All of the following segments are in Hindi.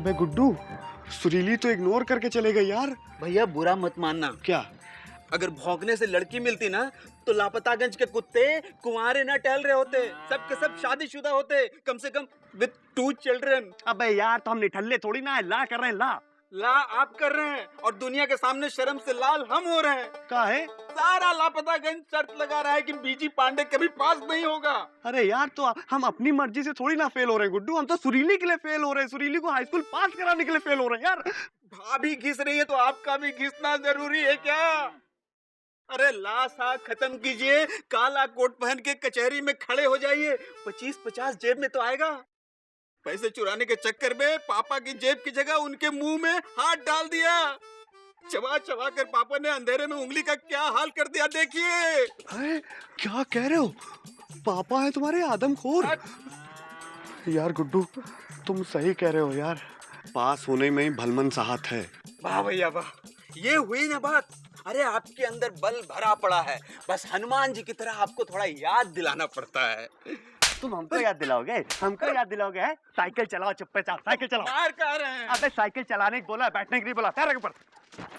अबे गुड्डू, सुरीली तो इग्नोर करके चले गए यार। भैया बुरा मत मानना। क्या? अगर भौंकने से लड़की मिलती ना तो लापतागंज के कुत्ते कुंवारे ना टहल रहे होते, सब के सब शादीशुदा होते, कम से कम विद 2 चिल्ड्रन। अबे यार तो हम निठल्ले थोड़ी ना है, ला कर रहे हैं, ला आप कर रहे हैं और दुनिया के सामने शर्म से लाल हम हो रहे हैं। का है? सारा लापतागंज शर्त लगा रहा है कि बीजी पांडे कभी पास नहीं होगा। अरे यार तो हम अपनी मर्जी से थोड़ी ना फेल हो रहे हैं गुड्डू, हम तो सुरीली के लिए फेल हो रहे हैं, सुरीली को हाई स्कूल पास कराने के लिए फेल हो रहे हैं यार। भाभी घिस रही है तो आपका भी घिसना जरूरी है क्या? अरे लाशा खत्म कीजिए, काला कोट पहन के कचहरी में खड़े हो जाइए, 25-50 जेब में तो आएगा। पैसे चुराने के चक्कर में पापा की जेब की जगह उनके मुंह में हाथ डाल दिया। चबा चबा कर पापा ने अंधेरे में उंगली का क्या हाल कर दिया देखिए। क्या कह रहे हो? पापा है तुम्हारे आदमखोर? यार गुड्डू तुम सही कह रहे हो यार, पास होने में ही भलमन साहत है। वाह भैया वाह, ये हुई ना बात। अरे आपके अंदर बल भरा पड़ा है, बस हनुमान जी की तरह आपको थोड़ा याद दिलाना पड़ता है। तुम हमको याद दिलाओगे? हमको याद दिलाओगे? साइकिल चलाओ चुपचाप, साइकिल चलाओ। मार कह रहे हैं? अबे साइकिल चलाने को बोला, बैठने के लिए बोला, पैर ऊपर।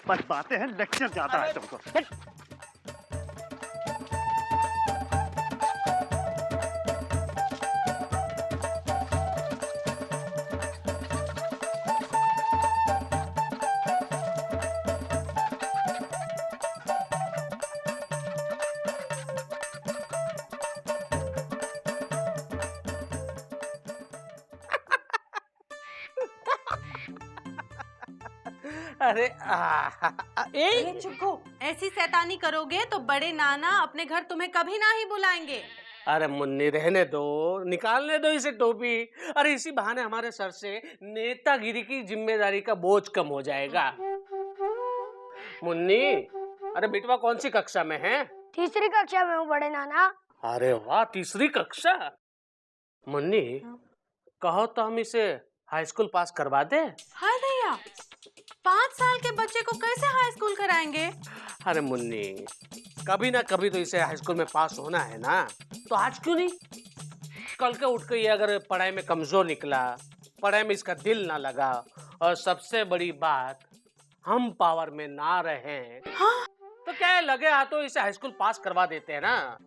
बस बातें हैं, लेक्चर ज्यादा है तुमको। अरे ए चुप्पो, ऐसी शैतानी करोगे तो बड़े नाना अपने घर तुम्हें कभी ना ही बुलाएंगे। अरे मुन्नी रहने दो, निकालने दो इसे टोपी। अरे इसी बहाने हमारे सर से नेतागिरी की जिम्मेदारी का बोझ कम हो जाएगा। मुन्नी, अरे बेटवा कौन सी कक्षा में है? तीसरी कक्षा में हूँ बड़े नाना। अरे वाह, तीसरी कक्षा। मुन्नी कहो तो हम इसे हाई स्कूल पास करवा दे। हाय भैया, 5 साल के बच्चे को कैसे हाई स्कूल कराएंगे? अरे मुन्नी, कभी ना कभी तो इसे हाई स्कूल में पास होना है ना, तो आज क्यों नहीं? कल के उठ के ये अगर पढ़ाई में कमजोर निकला, पढ़ाई में इसका दिल ना लगा, और सबसे बड़ी बात हम पावर में ना रहे, हाँ? तो क्या है, लगे हाथों इसे हाई स्कूल पास करवा देते हैं ना।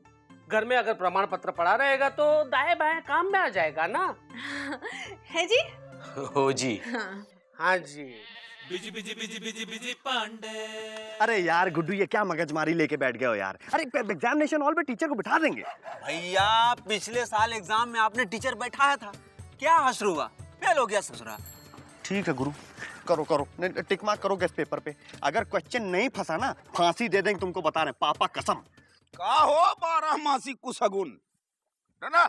घर में अगर प्रमाण पत्र पड़ा रहेगा तो दाएं बाएं काम में आ जाएगा ना। है जी? हो जी। हाँ जी। Busy busy busy busy busy Pandey. अरे यार गुड्डू, ये क्या मगजमारी लेके बैठ गए हो यार? अरे एग्जामिनेशन हॉल पे टीचर को बिठा देंगे। भैया पिछले साल एग्जाम में आपने टीचर बैठाया था, क्या हश्र हुआ? फेल हो गया ससुरा। ठीक है गुरु, करो करो, टिक मार्क करो गेस्ट पेपर पे। अगर क्वेश्चन नहीं फंसा ना, फांसी दे देंगे तुमको, बता रहे हैं, पापा कसम। का हो 12 मासी कुसगुन, है ना?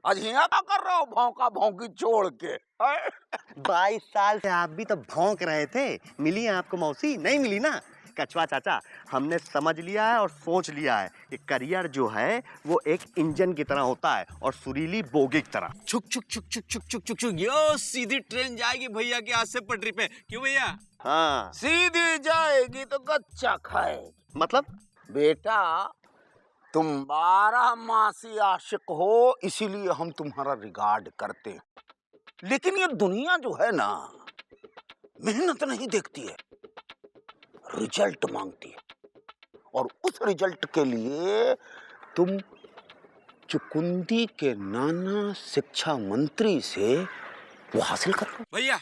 आज यहाँ क्या कर रहे हो भौंका भौंकी छोड़ के? 22 साल से आप भी तो भौंक रहे थे। मिली है आपको मौसी? नहीं मिली ना। कछुआ चाचा, हमने समझ लिया है और सोच लिया है कि करियर जो है वो एक इंजन की तरह होता है और सुरीली बोगी की तरह। छुक छुक छुक छुक छुक छुक छुक छुक, यो सीधी ट्रेन जाएगी भैया के हाथ से पटरी पे। क्यों भैया? हाँ सीधी जाएगी तो कच्चा खाएगी। मतलब बेटा तुम 12 मासी आशिक हो, इसीलिए हम तुम्हारा रिगार्ड करते हैं। लेकिन ये दुनिया जो है ना, मेहनत नहीं देखती है, रिजल्ट मांगती है। और उस रिजल्ट के लिए तुम चुकुंदी के नाना शिक्षा मंत्री से वो हासिल कर लो। भैया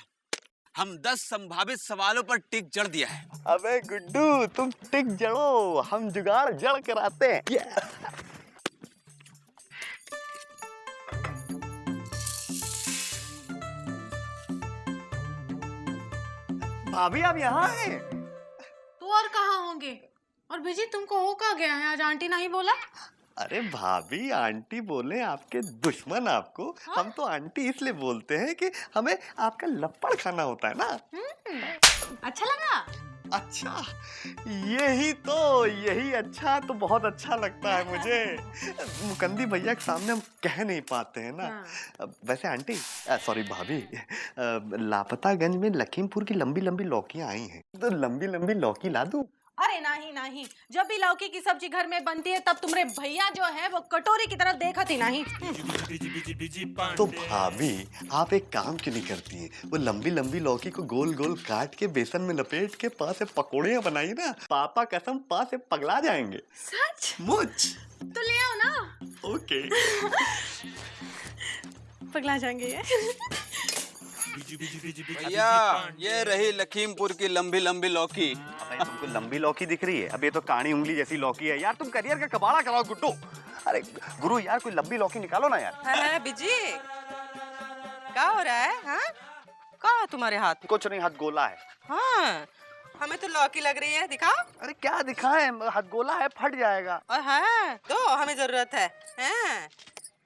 हम 10 संभावित सवालों पर टिक जड़ दिया है। अबे गुड्डू, तुम टिक जड़ो, हम जुगाड़ जड़ कर आते हैं। भाभी आप यहाँ हैं? तो और कहाँ होंगे? और बीजी तुमको हो कहाँ गया है? आज आंटी नहीं बोला? अरे भाभी, आंटी बोले आपके दुश्मन आपको। हाँ? हम तो आंटी इसलिए बोलते हैं कि हमें आपका लप्पड़ खाना होता है ना। अच्छा लगा? अच्छा, यही अच्छा तो बहुत अच्छा लगता है मुझे। मुकंदी भैया के सामने हम कह नहीं पाते हैं ना। हाँ। वैसे आंटी, सॉरी भाभी, लापतागंज में लखीमपुर की लंबी लंबी लौकियां आई हैं, तो लंबी लंबी लौकी ला दूं? अरे नहीं नहीं, जब भी लौकी की सब्जी घर में बनती है तब तुम्हारे भैया जो है वो कटोरी की तरफ देखत ही नहीं। तो भाभी आप एक काम क्यों नहीं करती हैं? वो लंबी लंबी लौकी को गोल गोल काट के बेसन में लपेट के पास से पकौड़ियाँ बनाई ना, पापा कसम पास से पगला जाएंगे। सच? मुझ तो ले आओ ना। ओके। पगला जाएंगे ये। भैया ये रही लखीमपुर की लंबी लंबी लौकी। अबे तुमको लंबी लौकी दिख रही है? अब ये तो कानी उंगली जैसी लौकी है यार। तुम करियर का कबाड़ा कराओ गुड्डू। अरे गुरु यार कोई लंबी लौकी निकालो ना यार। है बिजी, क्या हो रहा है? हाँ, क्या तुम्हारे हाथ में? कुछ नहीं, हाथ गोला है। हाँ, हमें तो लौकी लग रही है, दिखाओ। अरे क्या दिखाएं, हाथ गोला है, फट जाएगा। और है तो हमें जरूरत है। हैं?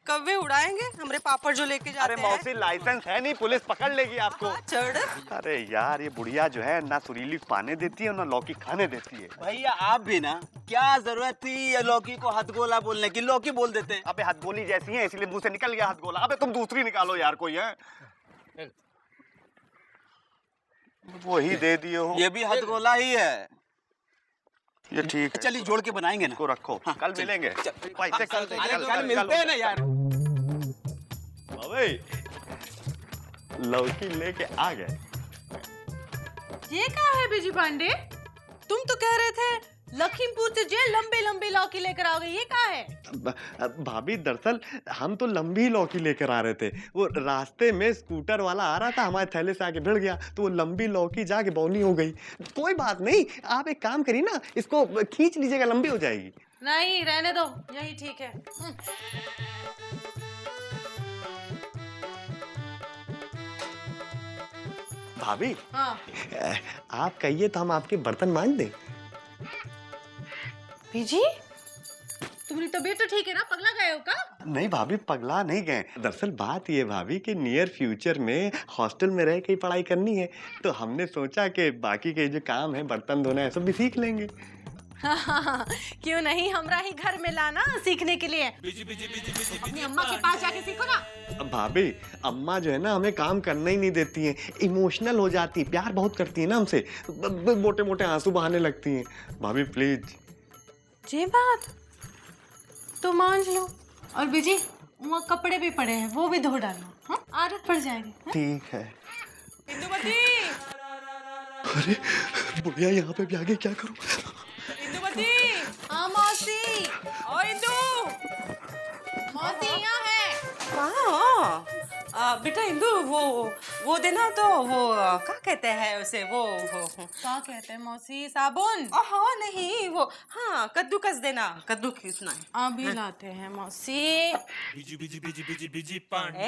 कौवे उड़ाएंगे हमारे पापड़ जो लेके जाते अरे हैं। मौसी लाइसेंस है नहीं, पुलिस पकड़ लेगी आपको। हाँ, चढ़। अरे यार ये बुढ़िया जो है ना सुरीली पाने देती है ना लौकी खाने देती है। भैया आप भी ना, क्या जरूरत थी ये लौकी को हथगोला बोलने की? लौकी बोल देते। अबे हथगोली जैसी है इसलिए मुंह से निकल गया हथगोला। अबे तुम दूसरी निकालो यार, कोई है वही दे दिए हो। ये भी हथगोला ही है। ये ठीक है, चलिए जोड़ के बनाएंगे ना। इसको रखो। कल मिलेंगे पैसे, कल कल मिलते हैं ना यार। अबे लौकी लेके आ गए। ये क्या है बिजी पांडे? तुम तो कह रहे थे लखीमपुर से जे लंबे लंबे लौकी लेकर आओगे, ये क्या है? भाभी दरअसल हम तो लंबी लौकी लेकर आ रहे थे। वो रास्ते में स्कूटर वाला आ रहा था, हमारे थैले से आके भिड़ गया तो वो लंबी लौकी जाके बौनी हो गई। कोई बात नहीं, आप एक काम करिए ना, इसको खींच लीजिएगा, लंबी हो जाएगी। नहीं रहने दो, यही ठीक है। भाभी हाँ। आप कहिए तो हम आपके बर्तन मांज दें। बिजी तुम्हारी तबीयत तो ठीक है ना? पगला गए हो का? नहीं भाभी पगला नहीं गए। दरअसल बात ये भाभी कि नियर फ्यूचर में हॉस्टल में रह के ही पढ़ाई करनी है, तो हमने सोचा कि बाकी के जो काम है बर्तन धोना है सब भी सीख लेंगे। क्यों नहीं, हमरा ही घर में लाना सीखने के लिए। अपनी अम्मा के पास जाके सीखो ना। अब भाभी अम्मा जो है ना हमें काम करना ही नहीं देती हैं, इमोशनल हो जाती, प्यार बहुत करती है ना हमसे, मोटे मोटे आंसू बहाने लगती हैं। भाभी प्लीज। ये बात तो मान लो। और बिजी वो कपड़े भी पड़े हैं, वो भी धो डालो। हाँ, आदत पड़ जाएगी। ठीक है। इंदुमती, अरे बुढ़िया यहाँ पे भी आगे क्या करूँ? इंदुमती, हाँ मौसी। ओ इंदु, मौसी यहाँ है। कहाँ? बेटा इंदु, वो देना तो वो क्या कहते हैं उसे, वो क्या कहते हैं मौसी? साबुन? ओहो नहीं, वो हाँ कद्दूकस देना, कद्दू खींचना है। अभी लाते हैं मौसी।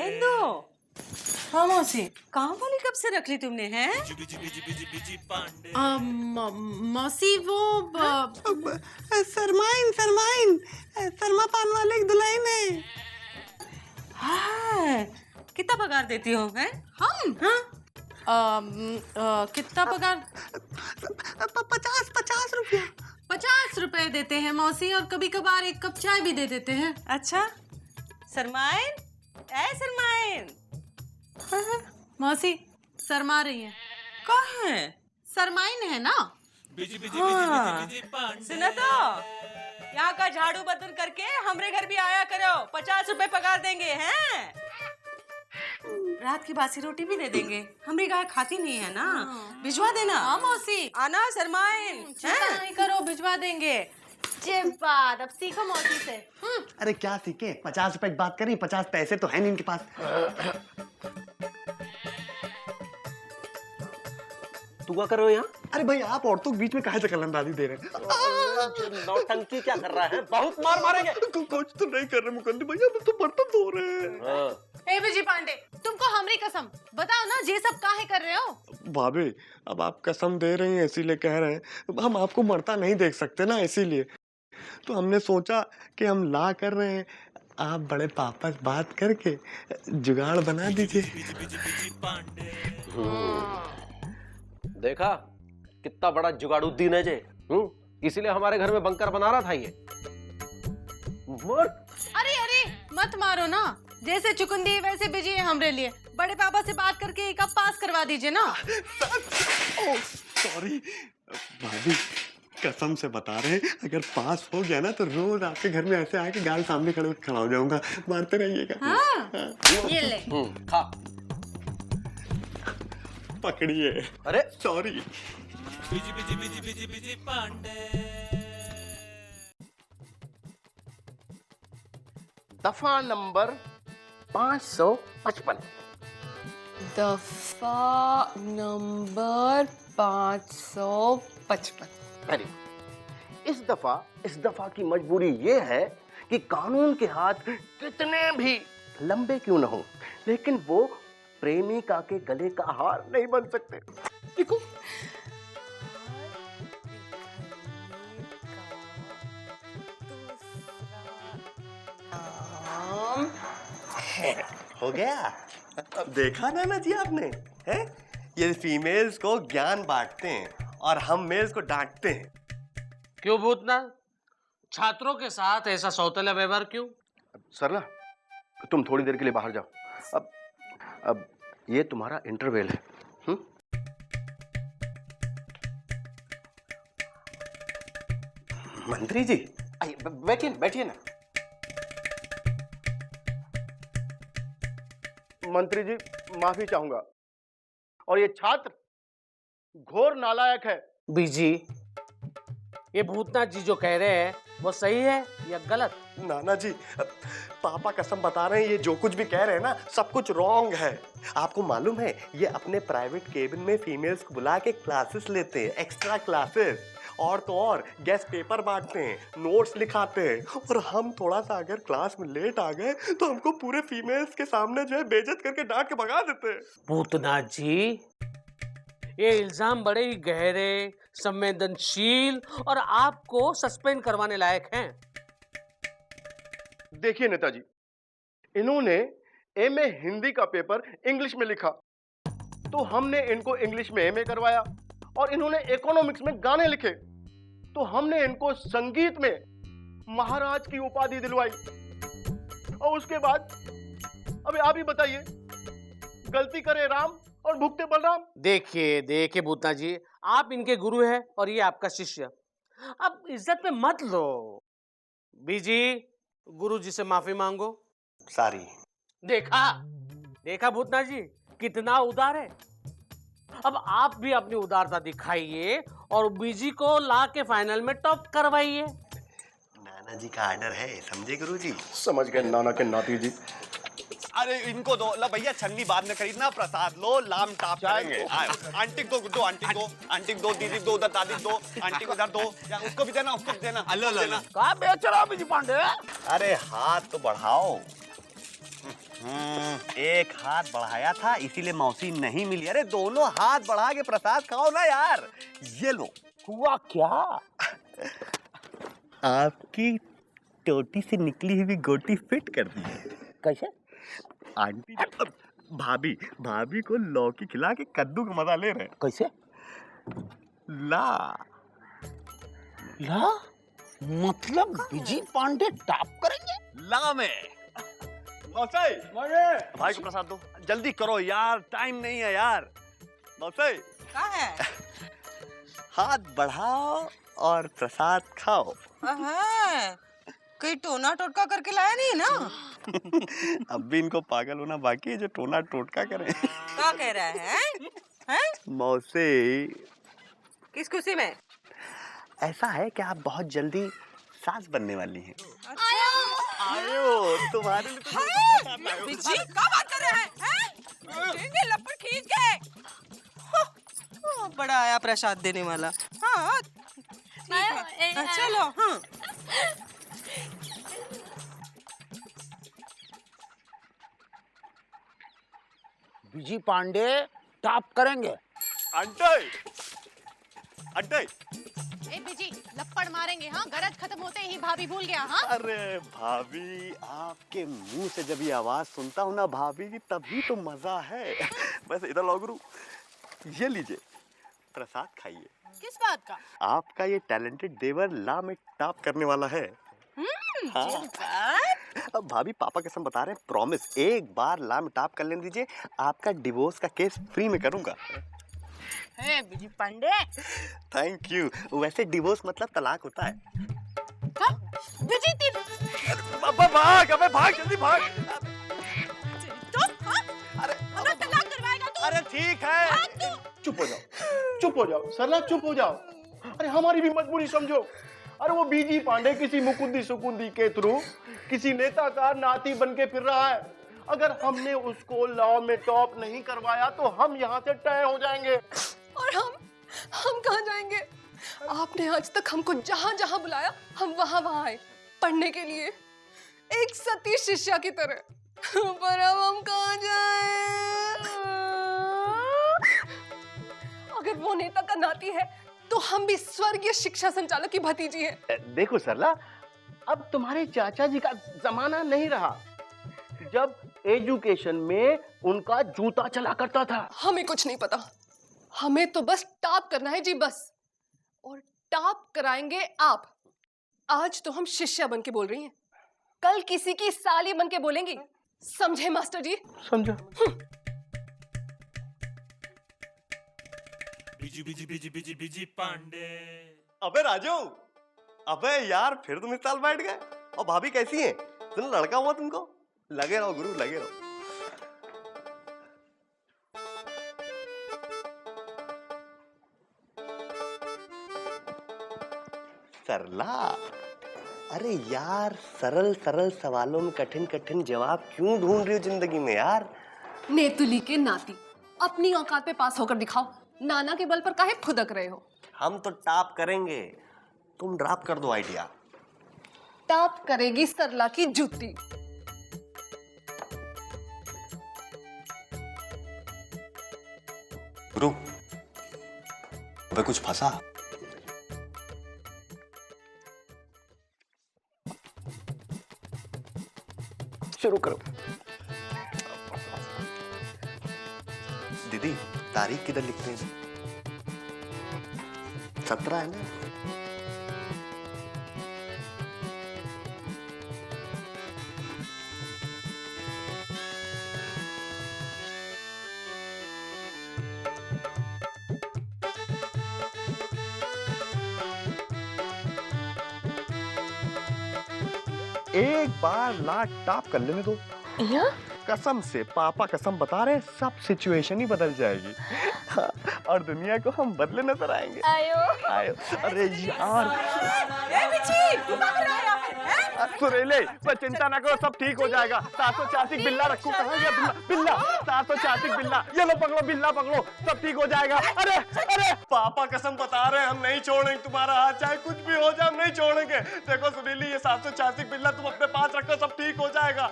इंदु, हाँ मौसी। काम वाली कब से रख ली तुमने? हैं? मौसी वो सरमाइन शर्मा पान वाले की दुल्हन है। हाँ, कितना पगार देती हो? हैं? हम? हाँ? कितना पगार? 50 रुपया। 50 रुपए देते हैं मौसी, और कभी कभार एक कप चाय भी दे देते हैं। अच्छा, सरमाइन, ए सरमाइन। मौसी शर्मा रही है। कहाँ है? सरमाइन है ना? हाँ, सुना तो, यहाँ का झाड़ू बर्तन करके हमरे घर भी आया करो, 50 रुपए पगार देंगे। हैं? रात की बासी रोटी भी दे देंगे, हमारी गाय खाती नहीं है ना। भिजवा देना। हाँ मौसी। आना सरमाइन। चिंता नहीं करो, भिजवा देंगे। जे बात, अब सीखो मौसी से। अरे क्या सीखे, 50 रुपए की बात करी, 50 पैसे तो है नहीं इनके पास। तू क्या कर रहे हो यहाँ? अरे भाई आप औरतों के बीच में काहे से कलंदाजी दे रहे हैं? नौटंकी क्या कर रहा है? बहुत मार मारेंगे। कुछ तो नहीं कर रहे मुकंदी भैया, हम तो बर्तन धो रहे हैं। ए विजय पांडे, तुमको हमरी कसम बताओ ना, ये सब काहे कर रहे हो? भाभी अब आप कसम दे रही हैं इसीलिए कह रहे हैं, हम आपको मरता नहीं देख सकते ना, इसीलिए तो हमने सोचा कि हम ला कर रहे हैं, आप बड़े पापा से बात करके जुगाड़ बना दीजिए। देखा कितना बड़ा जुगाड़ुद्दीन है जे। इसीलिए हमारे घर में बंकर बना रहा था ये। अरे अरे मत मारो ना, जैसे चुकुंदी वैसे बिजी है हमरे लिए। बड़े पापा से बात करके एक कप पास करवा दीजिए ना। सॉरी भाभी, कसम से बता रहे हैं, अगर पास हो गया ना तो रोज आपके घर में ऐसे आके गाल सामने खड़ा हो जाऊंगा, मारते रहिएगा। हाँ, ये ले। खा। पकड़िए। अरे sorry. Busy busy busy busy busy Pandey. दफा नंबर 555। दफा नंबर 555। Very good. इस दफा की मजबूरी ये है कि कानून के हाथ कितने भी लंबे क्यों न हो, लेकिन वो प्रेमिका के गले का हार नहीं बन सकते। देखो हो गया। अब देखा ना जी आपने, हैं? ये फीमेल्स को ज्ञान बांटते हैं और हम मेल्स को डांटते हैं। क्यों भूतनाथ? छात्रों के साथ ऐसा सौतेला व्यवहार क्यों? सरला, तुम थोड़ी देर के लिए बाहर जाओ। अब ये तुम्हारा इंटरवल है। मंत्री जी, आइए, बैठिए ना। मंत्री जी, माफी चाहूंगा, और ये छात्र घोर नालायक है। बीजी, ये भूतनाथ जी जो कह रहे हैं वो सही है या गलत? नाना जी, पापा कसम बता रहे हैं, ये जो कुछ भी कह रहे हैं ना, सब कुछ रॉन्ग है। आपको मालूम है, ये अपने प्राइवेट केबिन में फीमेल्स को बुला के क्लासेस लेते हैं, एक्स्ट्रा क्लासेस। और तो और गेस्ट पेपर बांटते हैं, नोट्स लिखाते हैं, और हम थोड़ा सा अगर क्लास में लेट आ गए तो हमको पूरे फीमेल्स के सामने जो है बेइज्जत करके डांट के भगा देते हैं। भूतनाथ जी, ये इल्जाम बड़े ही गहरे, संवेदनशील और आपको सस्पेंड करवाने लायक हैं। देखिए नेताजी, इन्होंने एमए हिंदी का पेपर इंग्लिश में लिखा, तो हमने इनको इंग्लिश में एमए करवाया, और इन्होंने इकोनॉमिक्स में गाने लिखे, तो हमने इनको संगीत में महाराज की उपाधि दिलवाई। और उसके बाद अभी आप ही बताइए, गलती करे राम और भुगते बलराम। देखिए भूतनाथ जी, आप इनके गुरु हैं और ये आपका शिष्य। अब इज्जत पे मत लो। बीजी, गुरु जी से माफी मांगो। सारी। देखा भूतनाथ जी कितना उदार है। अब आप भी अपनी उदारता दिखाइए और बीजी को ला के फाइनल में टॉप करवाइए। नाना जी का ऑर्डर है, समझे गुरु जी? समझ गए नाना के नाती जी। अरे इनको दो ला भैया, छन्नी बाद में खरीदना, प्रसाद लो, लाम टाप करेंगे। आंटी को दो, आंटी दो, दीदी दो, उधर दादी दो, आंटी को इधर दो, या उसको भी देना, उसको भी देना। अल्लाह कहाँ बेच रहा बिजी पांडे? अरे हाथ तो बढ़ाओ। एक हाथ बढ़ाया था इसीलिए मौसी नहीं मिली। अरे दोनों हाथ बढ़ा के प्रसाद खाओ ना यार। ये लो। हुआ क्या? आपकी टोटी से निकली हुई गोटी फिट कर दी है। कैसे? आंटी भाभी को लौकी खिला के कद्दू का मजा ले रहे हैं। कैसे? ला मतलब बिजी पांडे टॉप करेंगे? ला में मौसी, भाई को प्रसाद दो, जल्दी करो यार, टाइम नहीं है यार। मौसी, क्या है? हाथ बढ़ाओ और प्रसाद खाओ। कहीं टोना टोटका करके लाया नहीं ना? अब भी इनको पागल होना बाकी है जो टोना टोटका करे। क्या कह रहा है? हैं? मौसी, किस खुशी में? ऐसा है कि आप बहुत जल्दी सास बनने वाली हैं। आयो, तुम्हारे लिए तो बिजी, क्या बात कर रहे हैं? देंगे लपड़ खींच के। बड़ा आया प्रसाद देने वाला। हाँ, ठीक है। चलो, हाँ। बिजी पांडे टॉप करेंगे। अंटे ए बिजी, लपड़ मारेंगे। हाँ, गरज खत्म होते ही भाभी भूल गया। हाँ, अरे भाभी, आपके मुंह से जब ये आवाज सुनता हूँ ना भाभी की, तभी तो मजा है। वैसे इधर लो गुरु, ये लीजिए प्रसाद खाइए। किस बात का? आपका ये टैलेंटेड देवर ला में टॉप करने वाला है। हाँ। अब भाभी पापा कसम बता रहे हैं, प्रॉमिस, एक बार ला में टॉप कर लेने दीजिए, आपका डिवोर्स का केस फ्री में करूंगा। है बिजी पांडे। Thank you. वैसे डिवोर्स मतलब तलाक होता है। बिजी तीन अबे भाग, अबे भाग, जल्दी भाग। तो अरे हमरा तलाक करवाएगा तू? अरे ठीक है। चुप हो जाओ, चुप हो जाओ सरला, चुप हो जाओ। अरे हमारी भी मजबूरी समझो। अरे वो बीजी पांडे किसी मुकुंदी सुकुंदी के थ्रू किसी नेता का नाती बन के फिर रहा है। अगर हमने उसको लॉ में टॉप नहीं करवाया तो हम यहाँ से तय हो जाएंगे। और हम कहाँ जाएंगे? आपने आज तक हमको जहाँ जहाँ बुलाया हम वहाँ वहाँ आए पढ़ने के लिए, एक सती शिष्या की तरह। पर अब हम कहाँ जाएं? अगर वो नेता का नाती है तो हम भी स्वर्गीय शिक्षा संचालक की भतीजी हैं। देखो सरला, अब तुम्हारे चाचा जी का जमाना नहीं रहा जब एजुकेशन में उनका जूता चला करता था। हमें कुछ नहीं पता, हमें तो बस टॉप करना है जी, बस। और टॉप कराएंगे आप। आज तो हम शिष्या बन के बोल रही हैं, कल किसी की साली बन के बोलेंगी, समझे मास्टर जी? समझा। Busy busy busy busy busy Pandey. अबे राजू, अबे यार फिर तुम इस साल बैठ गए। और भाभी कैसी है? तुम लड़का हुआ तुमको? लगे रहो गुरु, लगे रहो। सरला, अरे यार सरल सरल सवालों में कठिन कठिन जवाब क्यों ढूंढ रही हो जिंदगी में यार? नेतुली के नाती, अपनी औकात पे पास होकर दिखाओ। नाना के बल पर काहे फुदक रहे हो? हम तो टॉप करेंगे, तुम ड्रॉप कर दो आइडिया। टॉप करेगी सरला की जूती। गुरु, अबे कुछ फंसा? शुरू करो। दीदी तारीख किधर लिखते हैं? 17 है ना? एक बार लाट टॉप कर लेने दो। कसम से, पापा कसम बता रहे, सब सिचुएशन ही बदल जाएगी। हाँ, और दुनिया को हम बदले नजर आएंगे। आयो। अरे यार सुरेले, पर चिंता ना करो, सब ठीक हो जाएगा। 786 बिल्ला रखो। कहाँ गया बिल्ला? बिल्ला 786 बिल्ला, ये लो पकड़ो, बिल्ला पकड़ो, सब ठीक हो जाएगा। अरे अरे पापा कसम बता रहे, हम नहीं छोड़ेंगे तुम्हारा हाथ, चाहे कुछ भी हो जाए हम नहीं छोड़ेंगे। देखो सुनीली, ये 786 बिल्ला तुम अपने पास रखो, सब ठीक हो जाएगा।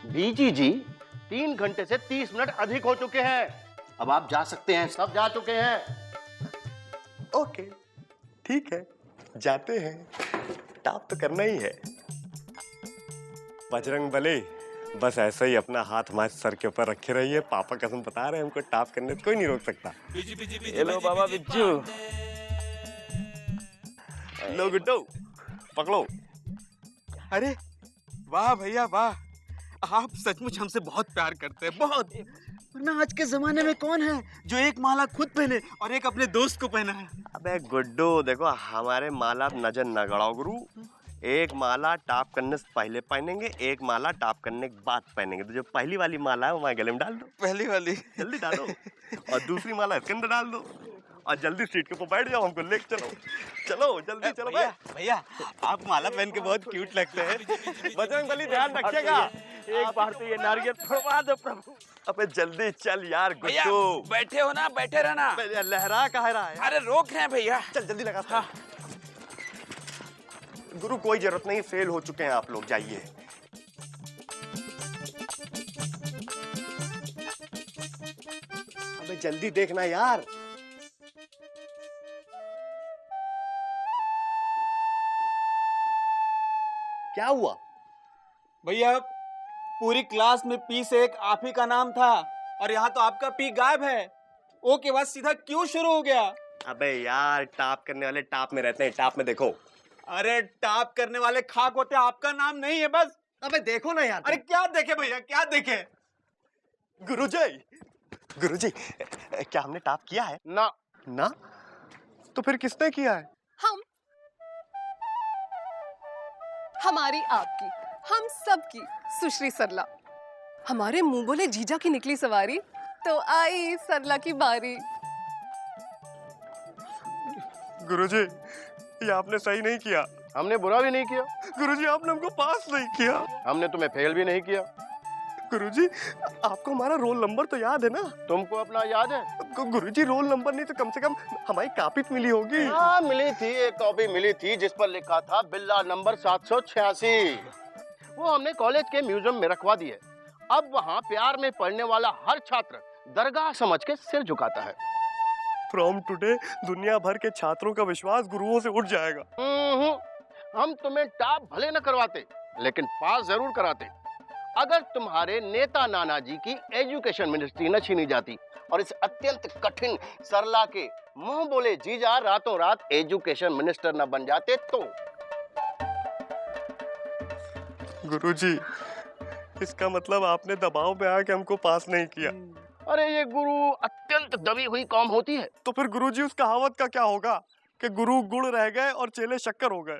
बीजी जी 3 घंटे से 30 मिनट अधिक हो चुके हैं, अब आप जा सकते हैं। सब जा चुके हैं। ओके ठीक है, जाते हैं। टॉप तो करना ही है। बजरंग बली, बस ऐसे ही अपना हाथ हमारे सर के ऊपर रखे रहिए। पापा कसम बता रहे हैं, हमको टॉप करने से कोई नहीं रोक सकता। हेलो बाबा बिज्जू। लो गुड्डो, पकड़ो। अरे वाह भैया वाह, आप सचमुच हमसे बहुत प्यार करते हैं, बहुत। वरना आज के जमाने में कौन है जो एक माला खुद पहने और एक अपने दोस्त को पहना है? अबे गुड्डो, देखो हमारे माला नजर न गड़ाओ गुरु। एक माला टॉप करने से पहले पहनेंगे, एक माला टॉप करने के बाद पहनेंगे। तो जो पहली वाली माला है वो हमारे गले में डाल दो। पहली वाली जल्दी डालो। और दूसरी माला इसके अंदर डाल दो। और जल्दी सीट के ऊपर बैठ जाओ, हमको लेके चलो। चलो जल्दी चलो। भैया भैया, आप माला पहन के बहुत क्यूट लगते हैं। बजरंगबली ध्यान रखिएगा। एक बार तो ये नारियल फोड़वा दो प्रभु। अबे जल्दी चल यार गुड्डू। बैठे हो ना, बैठे रहना। लहरा कहाँ रहा है? अरे रोक रहे हैं भैया। चल जल्दी लगा। हाँ। गुरु कोई जरूरत नहीं, फेल हो चुके हैं आप लोग, जाइए। अबे जल्दी देखना यार। क्या हुआ? भैया पूरी क्लास में पी से एक आप ही का नाम था और यहाँ तो आपका पी गायब है। ओ के बाद सीधा क्यों शुरू हो गया? अबे यार, टॉप करने वाले टॉप में रहते हैं, टॉप में देखो। अरे टॉप करने वाले खाक होते हैं, आपका नाम नहीं है बस। अबे देखो ना यार। अरे क्या देखे भैया, क्या देखे? गुरुजी, गुरुजी, क्या हमने टॉप किया है? ना। ना? तो फिर किसने किया है? हम, हमारी, आपकी, हम सबकी सुश्री सरला। हमारे मुंह बोले जीजा की निकली सवारी, तो आई सरला की बारी। गुरुजी, ये आपने सही नहीं किया। हमने बुरा भी नहीं किया। गुरुजी, आपने हमको पास नहीं किया। हमने तुम्हें फेल भी नहीं किया। गुरुजी, आपको हमारा रोल नंबर तो याद है ना? तुमको अपना याद है? गुरुजी, रोल नंबर नहीं तो कम से कम हमारी कॉपी तो मिली होगी। हाँ मिली थी, एक कॉपी मिली थी जिस पर लिखा था बिल्ला नंबर 786। वो हमने कॉलेज के म्यूजियम में रखवा दी है। अब वहाँ प्यार में पढ़ने वाला हर छात्र दरगाह समझ के सिर झुकाता है। फ्रॉम टुडे दुनिया भर के छात्रों का विश्वास गुरुओं से उठ जाएगा। हम तुम्हें टॉप भले न करवाते, लेकिन पास जरूर कराते। अगर तुम्हारे नेता नानाजी की एजुकेशन मिनिस्ट्री न छीनी जाती और इस अत्यंत कठिन सरला के मुंह बोले जीजा रातों रात एजुकेशन मिनिस्टर न बन जाते तो। गुरुजी, इसका मतलब आपने दबाव में आके हमको पास नहीं किया। अरे ये गुरु अत्यंत दबी हुई कौम होती है। तो फिर गुरुजी, उस कहावत का क्या होगा कि गुरु गुड़ रह गए और चेले शक्कर हो गए?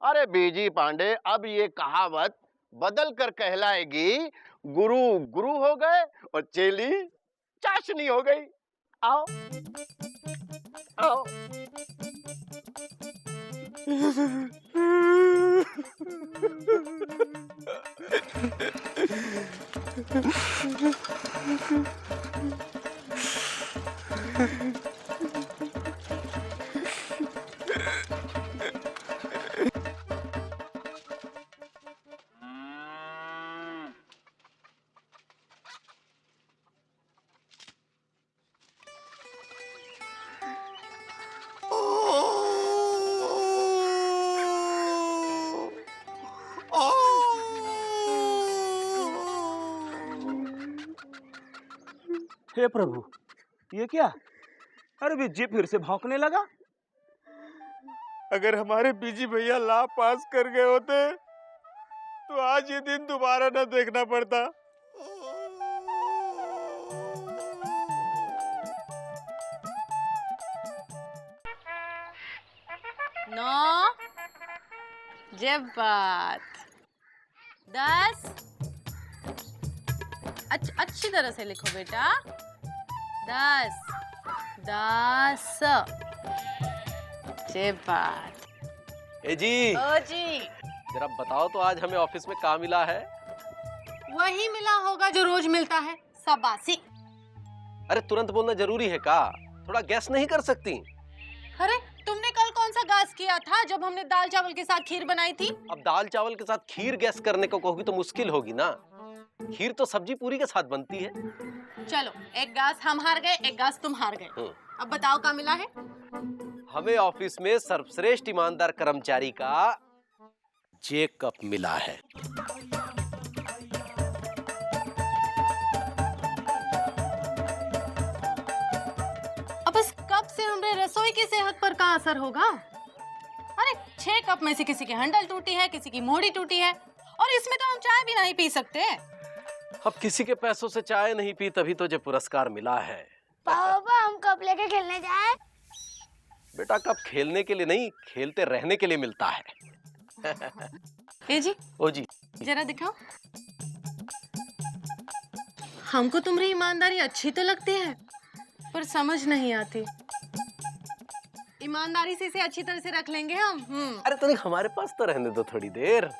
अरे बीजी पांडे, अब ये कहावत बदल कर कहलाएगी, गुरु गुरु हो गए और चेली चाशनी हो गई। आओ आओ। हे प्रभु, ये क्या? अरे बिज्जी फिर से भौंकने लगा। अगर हमारे बीजी भैया ला पास कर गए होते तो आज ये दिन दोबारा न देखना पड़ता। नौ, जब बात 10, अच्छी तरह से लिखो बेटा। 10, 10, जब बात। ए जी, ओ जी, जरा बताओ तो आज हमें ऑफिस में काम मिला है? वही मिला होगा जो रोज मिलता है, शाबाशी। अरे तुरंत बोलना जरूरी है का? थोड़ा गैस नहीं कर सकती? अरे तुमने कल कौन सा गास किया था जब हमने दाल चावल के साथ खीर बनाई थी? अब दाल चावल के साथ खीर गैस करने को कहोगी तो मुश्किल होगी ना। खीर तो सब्जी पूरी के साथ बनती है। चलो, एक गास हम हार गए, एक गास तुम हार गए। अब बताओ क्या मिला है? हमें ऑफिस में सर्वश्रेष्ठ ईमानदार कर्मचारी का चेकअप मिला है। अब इस कप से हमरे रसोई की सेहत पर क्या असर होगा? अरे 6 कप में से किसी की हैंडल टूटी है, किसी की मोड़ी टूटी है, और इसमें तो हम चाय भी नहीं पी सकते। अब किसी के पैसों से चाय नहीं पी तभी तो जो पुरस्कार मिला है। पापा हम कब लेके खेलने जाए? बेटा कब खेलने के लिए नहीं, खेलते रहने के लिए मिलता है। ए जी, ओ जी, जरा दिखाओ। हमको तुम्हारी ईमानदारी अच्छी तो लगती है, पर समझ नहीं आती। ईमानदारी से इसे अच्छी तरह से रख लेंगे हम। अरे तो नहीं, हमारे पास तो रहने दो थोड़ी देर।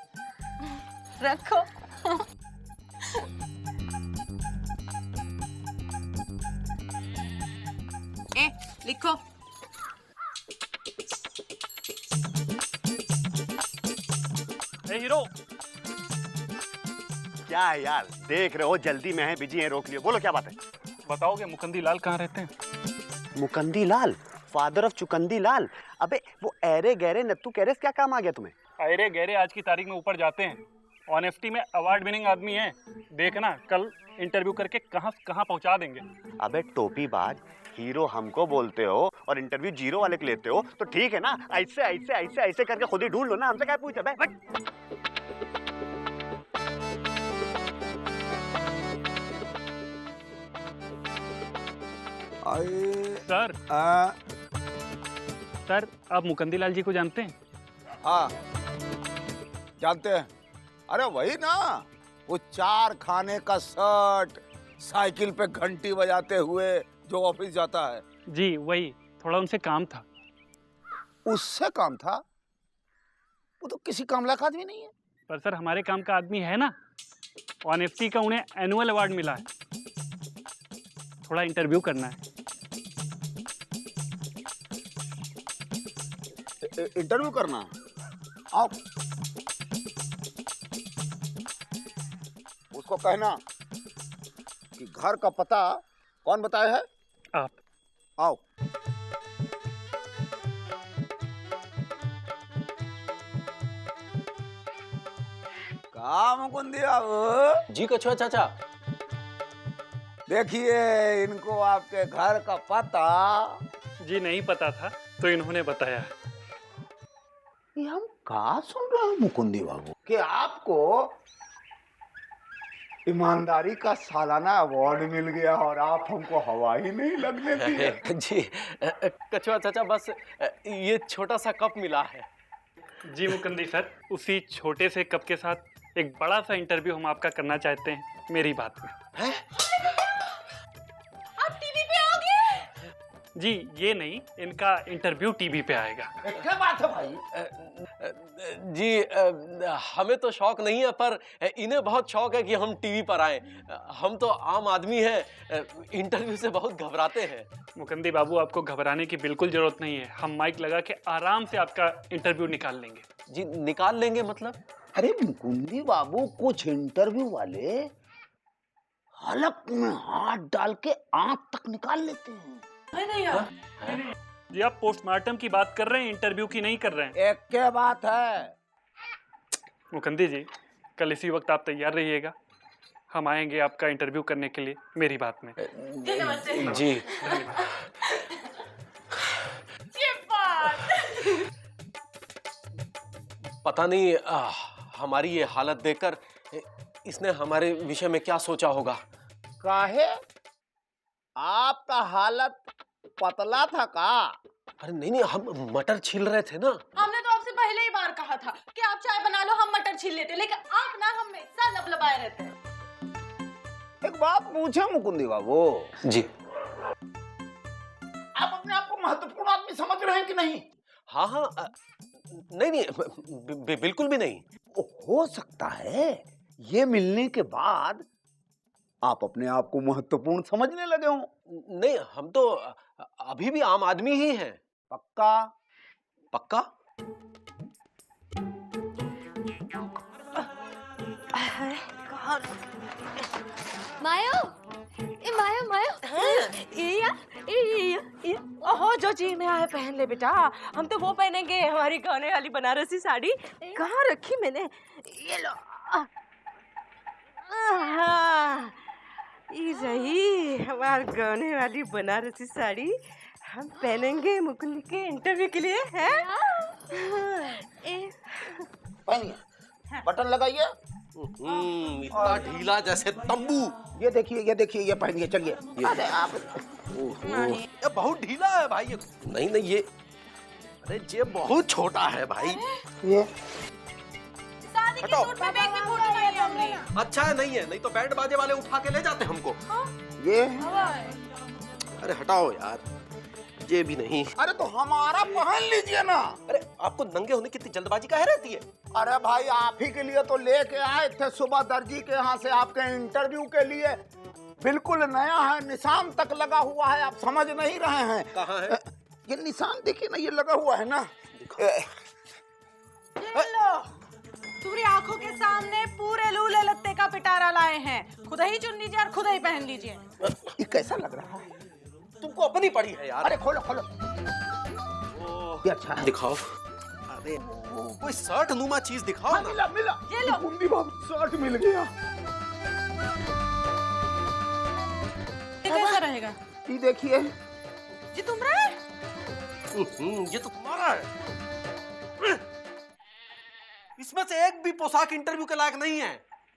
रखो। ए, लिखो। ए हीरो, क्या है यार, देख रहे हो जल्दी में है, बिजी है, रोक लियो। बोलो क्या बात है? बताओगे मुकंदी लाल कहाँ रहते हैं? मुकंदी लाल, फादर ऑफ चुकंदी लाल। अबे वो ऐरे गहरे नत्थू कैरेस, क्या काम आ गया तुम्हें? अरे गहरे आज की तारीख में ऊपर जाते हैं। ऑनेस्टी में अवार्ड विनिंग आदमी है। देखना कल इंटरव्यू करके कहाँ कहाँ पहुँचा देंगे। अबे टोपी बाज, हीरो हमको बोलते हो और इंटरव्यू जीरो वाले के लेते हो, तो ठीक है ना। ऐसे ऐसे ऐसे ऐसे करके खुद ही ढूंढ लो ना, हमसे क्या पूछे बे? सर सर आप मुकंदीलाल जी को जानते हैं? हाँ जानते हैं। अरे वही ना, वो 4 खाने का शर्ट, साइकिल पे घंटी बजाते हुए जो ऑफिस जाता है। जी वही, थोड़ा उनसे काम था। उससे काम था? वो तो किसी काम लायक आदमी नहीं है। पर सर हमारे काम का आदमी है ना। ऑनेस्टी का उन्हें एनुअल अवार्ड मिला है। थोड़ा इंटरव्यू करना है। इंटरव्यू करना है? आओ। उसको कहना कि घर का पता कौन बताया है? आप। आओ। मुकुंदी बाबू जी कछुआ चाचा। देखिए इनको आपके घर का पता। जी नहीं पता था तो इन्होंने बताया। ये हम कहाँ सुन रहे हैं मुकुंदी बाबू कि आपको ईमानदारी का सालाना अवार्ड मिल गया और आप हमको हवा ही नहीं लगने दिए। जी कछुआ चाचा, बस ये छोटा सा कप मिला है। जी मुकंदी सर, उसी छोटे से कप के साथ एक बड़ा सा इंटरव्यू हम आपका करना चाहते हैं मेरी बात में। हैं? आप टीवी पे आओगे? जी ये नहीं, इनका इंटरव्यू टीवी पे आएगा। क्या बात है भाई? जी हमें तो शौक नहीं है, पर इन्हें बहुत शौक है कि हम टीवी पर आएं। हम तो आम आदमी हैं, इंटरव्यू से बहुत घबराते हैं। मुकंदी बाबू आपको घबराने की बिल्कुल जरूरत नहीं है। हम माइक लगा के आराम से आपका इंटरव्यू निकाल लेंगे। जी निकाल लेंगे मतलब? अरे मुकुंदी बाबू, कुछ इंटरव्यू वाले हलक में हाथ डाल के आंख तक निकाल लेते हैं। जी आप पोस्टमार्टम की बात कर रहे हैं, इंटरव्यू की नहीं कर रहे हैं। एक क्या बात है मुकंदी जी, कल इसी वक्त आप तैयार रहिएगा। हम आएंगे आपका इंटरव्यू करने के लिए मेरी बात में। जी पता नहीं हमारी ये हालत देखकर इसने हमारे विषय में क्या सोचा होगा। काहे? आपका हालत पतला था का? अरे नहीं, हम मटर छील रहे थे ना। हमने तो आपसे पहले ही बार कहा था कि आप चाय बना लो, हम मटर छील लेते, लेकिन आप ना हमेशा लबलबाए रहते हैं। एक बात पूछे मुकुंदी बाबू जी, आप अपने आप को महत्वपूर्ण आदमी समझ रहे हैं कि नहीं? हाँ नहीं बिल्कुल भी नहीं। हो सकता है ये मिलने के बाद आप अपने आप को महत्वपूर्ण समझने लगे हो। नहीं, हम तो अभी भी आम आदमी ही हैं। पक्का? पक्का? मायो, मायो मायो, ओहो, जो जी में आए पहन ले बेटा। हम तो वो पहनेंगे, हमारी गाने वाली बनारसी साड़ी। कहाँ रखी मैंने? ये लो। ये रही हमारी गाने वाली बनारसी साड़ी। हम पहनेंगे मुकुंद के इंटरव्यू के लिए, हैं? पहनिए, बटन लगाइए। इतना ढीला जैसे तंबू। ये देखिए, ये पहनिए, चलिए। अरे आप ये बहुत ढीला है भाई। ये नहीं ये, अरे ये बहुत छोटा है भाई। ये शादी के सूट में बैग में फोटो मारी हमने। अच्छा है, नहीं तो बैंड बाजे वाले उठा के ले जाते हमको। ये अरे हटाओ यार, ये भी नहीं। अरे तो हमारा पहन लीजिए ना। अरे आपको नंगे होने की इतनी जल्दबाजी काहे रहती है? अरे भाई आप ही के लिए तो लेके आए थे सुबह दर्जी के यहाँ से आपके इंटरव्यू के लिए। बिल्कुल नया है, निशान तक लगा हुआ है, आप समझ नहीं रहे हैं। कहाँ है? ये निशान देखिए ना, ये लगा हुआ है ना। पूरी आंखों के सामने पूरे लूले लत्ते का पिटारा लाए हैं। खुद ही चुन लीजिए और खुद ही पहन लीजिए। ये कैसा लग रहा है? तुमको अपनी पड़ी है यार। अरे खोलो ये अच्छा है। दिखाओ। अरे कोई शर्ट नुमा चीज दिखाओ ना। मिला। ये लो। मुकुंदी बाबू, शर्ट मिल गया। ये कैसा रहेगा? ये देखिए। जी तुम्हारा है? ये तो तुम्हारा है। इसमें से एक भी पोशाक इंटरव्यू के लायक नहीं है।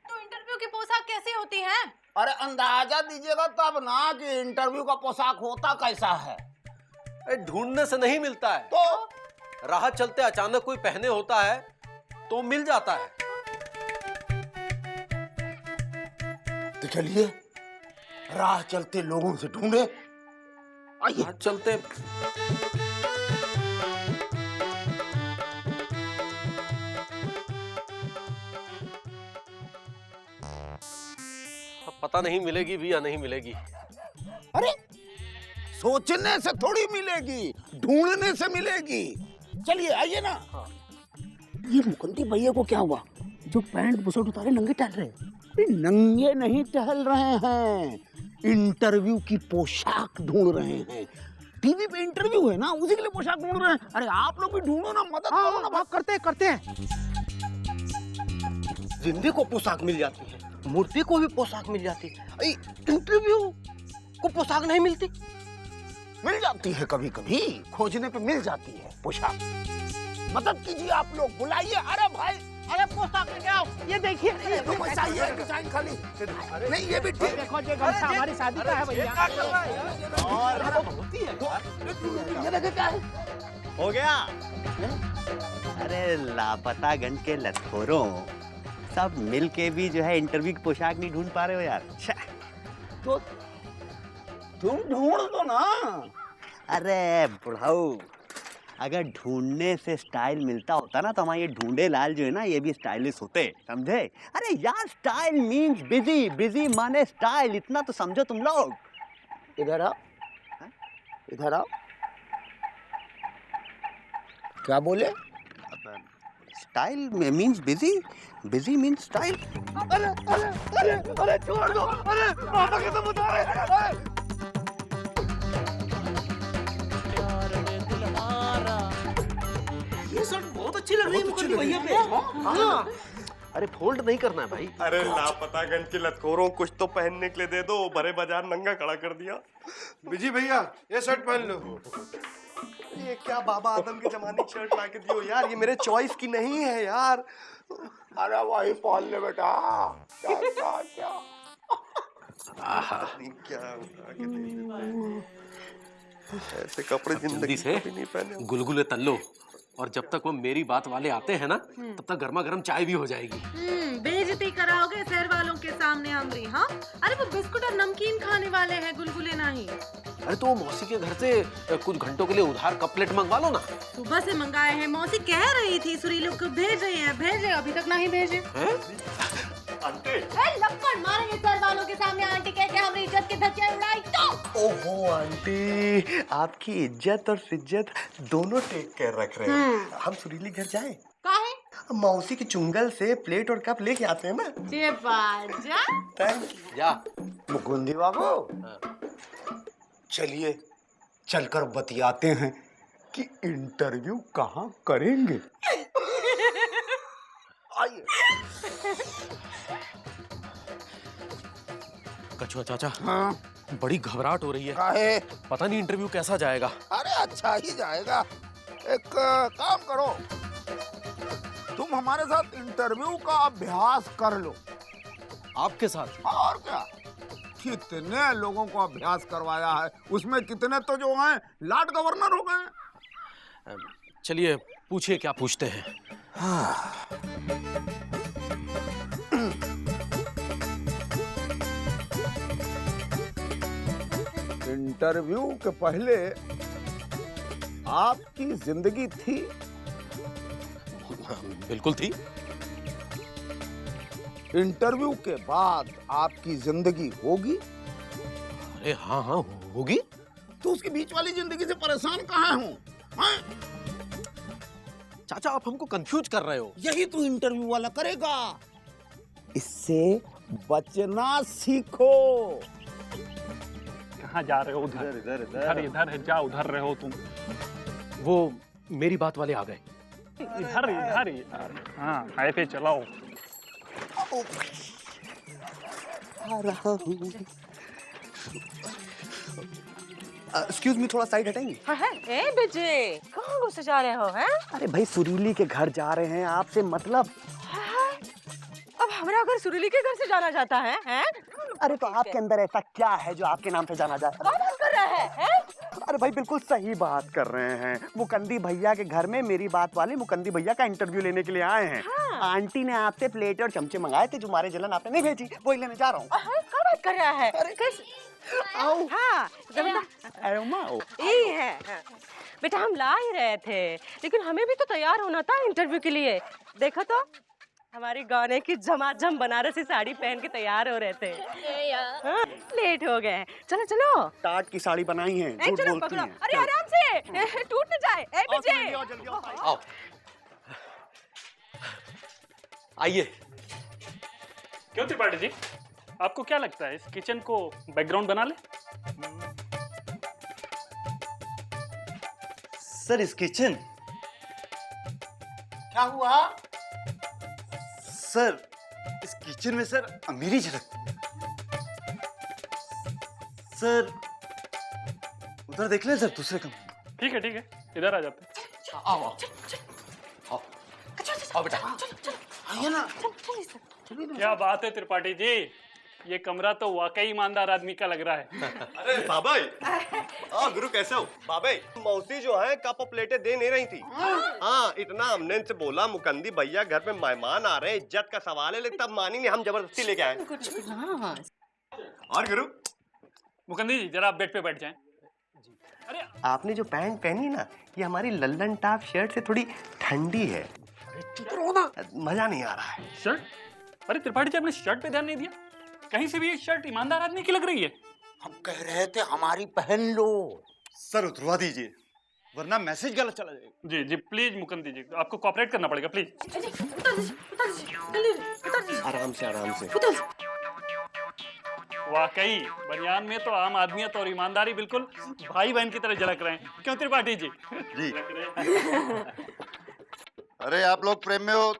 तो इंटरव्यू की पोशाक कैसी होती है? अरे अंदाजा दीजिएगा तब ना कि इंटरव्यू का पोशाक होता कैसा है। ढूंढने से नहीं मिलता है, तो राह चलते अचानक कोई पहने होता है तो मिल जाता है। तो चलिए राह चलते लोगों से ढूंढे। आइए। राह चलते अब पता नहीं मिलेगी भी या नहीं मिलेगी। अरे सोचने से थोड़ी मिलेगी, ढूंढने से मिलेगी। चलिए आइए ना। ये मुकुंदी भैया को क्या हुआ जो पैंट बुशर्ट उतारे नंगे टहल रहे? अरे नंगे नहीं टहल रहे हैं, इंटरव्यू की पोशाक ढूंढ रहे हैं। टीवी पे इंटरव्यू है ना, उसी के लिए पोशाक ढूंढ रहे हैं। अरे आप लोग भी ढूंढो ना, मदद करो ना। आप करते हैं। जिंदगी को पोशाक मिल जाती है, मूर्ति को भी पोशाक मिल जाती है, इंटरव्यू को पोशाक नहीं मिलती। मिल जाती है, कभी कभी खोजने पे मिल जाती है पोशाक। मदद कीजिए आप लोग, बुलाइए। अरे भाई, अरे पोशाक लेके आओ। ये देखिए, ये डिजाइन खाली नहीं, ये भी ठीक। देखो ये गमछा हमारी शादी का है भैया। और ये देखिए क्या है। हो गया। अरे लापता गंज के लतखोरों, सब मिल के भी जो है इंटरव्यू की पोशाक नहीं ढूंढ पा रहे हो यार। तो तुम ढूंढ दो ना। अरे बुढ़ाऊ, अगर ढूंढने से स्टाइल मिलता होता ना तो हमारे ये ढूंढे लाल जो है ना ये भी स्टाइलिश होते, समझे? अरे यार, स्टाइल मीन्स बिजी, बिजी माने स्टाइल, इतना तो समझो तुम लोग। इधर आओ, इधर आओ। क्या बोले? Style means busy, busy means style. अरे अरे अरे अरे छोड़ दो। अरे पापा के तो बता रहे। ये शर्ट बहुत अच्छी लग रही है मुकुंदी भैया पे। हाँ। अरे फोल्ड नहीं करना है भाई। अरे लापता गंज के लतखोरों, कुछ तो पहनने के लिए दे दो। भरे बाजार नंगा खड़ा कर दिया। बिजी भैया ये शर्ट पहन लो। ये क्या बाबा आदम के जमाने की शर्ट ला के दियो यार, ये मेरे चॉइस की नहीं है यार। अरे वही पहन ले बेटा। क्या क्या क्या ऐसे कपड़े जिंदगी से कभी नहीं पहने। गुलगुले तल लो, और जब तक वो मेरी बात वाले आते हैं ना तब तक गर्मा गर्म चाय भी हो जाएगी। बेइज्जती कराओगे शहर वालों के सामने हमारी। हाँ, अरे वो बिस्कुट और नमकीन खाने वाले हैं, गुलगुले नहीं। अरे तो मौसी के घर से कुछ घंटों के लिए उधार कप प्लेट मंगवा लो ना। सुबह से मंगाए हैं, मौसी कह रही थी सुरीलू को भेज रहे हैं, भेज रहे, अभी तक नहीं भेजे। आंटी, लपड़ मारेंगे शहर वालों के सामने आंटी कह के हमारी इज्जत के धज्जियां उड़ाई तो। ओहो आंटी, आपकी इज्जत और सिज्जत दोनों टेक कर रख रहे हैं। हम सुरीली घर जाएं? काहे? मौसी के चुंगल से प्लेट और कप लेके आते हैं ना। जे बाजा। Thank you. जा मुकुंदी बाबू, चलिए चलकर बतियाते हैं कि इंटरव्यू कहाँ करेंगे। आइए। कछुआ चाचा, हाँ बड़ी घबराहट हो रही है। काहे? पता नहीं इंटरव्यू कैसा जाएगा। अरे अच्छा ही जाएगा। एक काम करो, तुम हमारे साथ इंटरव्यू का अभ्यास कर लो। आपके साथ? और क्या, कितने लोगों को अभ्यास करवाया है, उसमें कितने तो जो हैं लॉर्ड गवर्नर हो गए। चलिए पूछिए क्या पूछते हैं। इंटरव्यू के पहले आपकी जिंदगी थी? बिल्कुल थी। इंटरव्यू के बाद आपकी जिंदगी होगी? अरे हाँ हाँ होगी। तो उसके बीच वाली जिंदगी से परेशान कहाँ हूँ? चाचा आप हमको कंफ्यूज कर रहे हो। यही तो इंटरव्यू वाला करेगा। इससे बचना सीखो। कहाँ जा रहे हो? उधर इधर इधर है, जा उधर रहे हो तुम। वो मेरी बात वाले आ गए। इधर इधर यार। हाँ आए थे, चलाओ। आ रहा हूँ। एक्सक्यूज मी, थोड़ा साइड हटेंगे? ए बिजे, कहाँ घुसे जा रहे हो? हैं? अरे भाई सुरीली के घर जा रहे हैं, आपसे मतलब। अब हमारा घर सुरीली के घर से जाना जाता है, हैं? अरे तो आपके अंदर ऐसा क्या है जो आपके नाम से जाना जाए? बात कर रहा है, हैं? अरे भाई बिल्कुल सही बात कर रहे हैं। मुकंदी भैया के घर में मेरी बात वाले मुकंदी भैया का इंटरव्यू लेने के लिए आए हैं। हाँ। आंटी ने आपसे प्लेट और चमचे मंगाए थे जो मारे जलन आपने नहीं भेजी, वही लेने जा रहा हूँ। क्या बात कर रहा है? अरे कैसे? आओ। हाँ, यही है। बेटा हम ला ही रहे थे, लेकिन हमें भी तो तैयार होना था इंटरव्यू के लिए। देखो तो हमारी गौने की झमाझम बनारसी साड़ी पहन के तैयार हो रहे थे। हाँ, लेट हो गए। चलो चलो। टाट की साड़ी बनाई है, झूठ चलो बोलती पकड़ो। हैं। अरे आराम से, टूट न जाए। जल्दी आओ, जल्दी आओ। आओ आइए। क्यों त्रिपाठी जी, आपको क्या लगता है इस किचन को बैकग्राउंड बना ले? सर इस किचन क्या हुआ? सर इस किचन में सर अमीरी झलकती है। सर उधर देख ले सर, दूसरे कमरे। ठीक है, इधर आ जाते हैं। आओ आओ आओ बेटा। आइए ना। क्या बात है त्रिपाठी जी, ये कमरा तो वाकई ईमानदार आदमी का लग रहा है। अरे बाबा गुरु कैसे हो? बाबा मौसी जो है कप प्लेटें दे नहीं रही थी। हाँ इतना हमने इनसे बोला मुकंदी भैया घर पे मेहमान आ रहे हैं, इज्जत का सवाल है, लेकिन तब मानी नहीं, हम जबरदस्ती लेके आए। और गुरु मुकंदी जी जरा आप बेड पे बैठ जाएं। अरे आपने जो पैंट पहनी ना, ये हमारी लल्लन टॉप शर्ट से थोड़ी ठंडी है। मजा नहीं आ रहा है। शर्ट? अरे त्रिपाठी जी आपने शर्ट पे ध्यान नहीं दिया? कहीं से भी ये शर्ट ईमानदार आदमी की लग रही है। हम कह रहे थे हमारी पहन लो। सर उतरवा दीजिए वरना मैसेज गलत चला जाएगा। जी जी प्लीज मुकंदी जी, आपको कोऑपरेट करना पड़ेगा प्लीज। आराम से आराम से। वाकई बनियान में तो आम आदमियत और ईमानदारी बिल्कुल भाई बहन की तरह झलक रहे हैं। क्यों त्रिपाठी जी? जी। अरे आप लोग प्रेम में हो,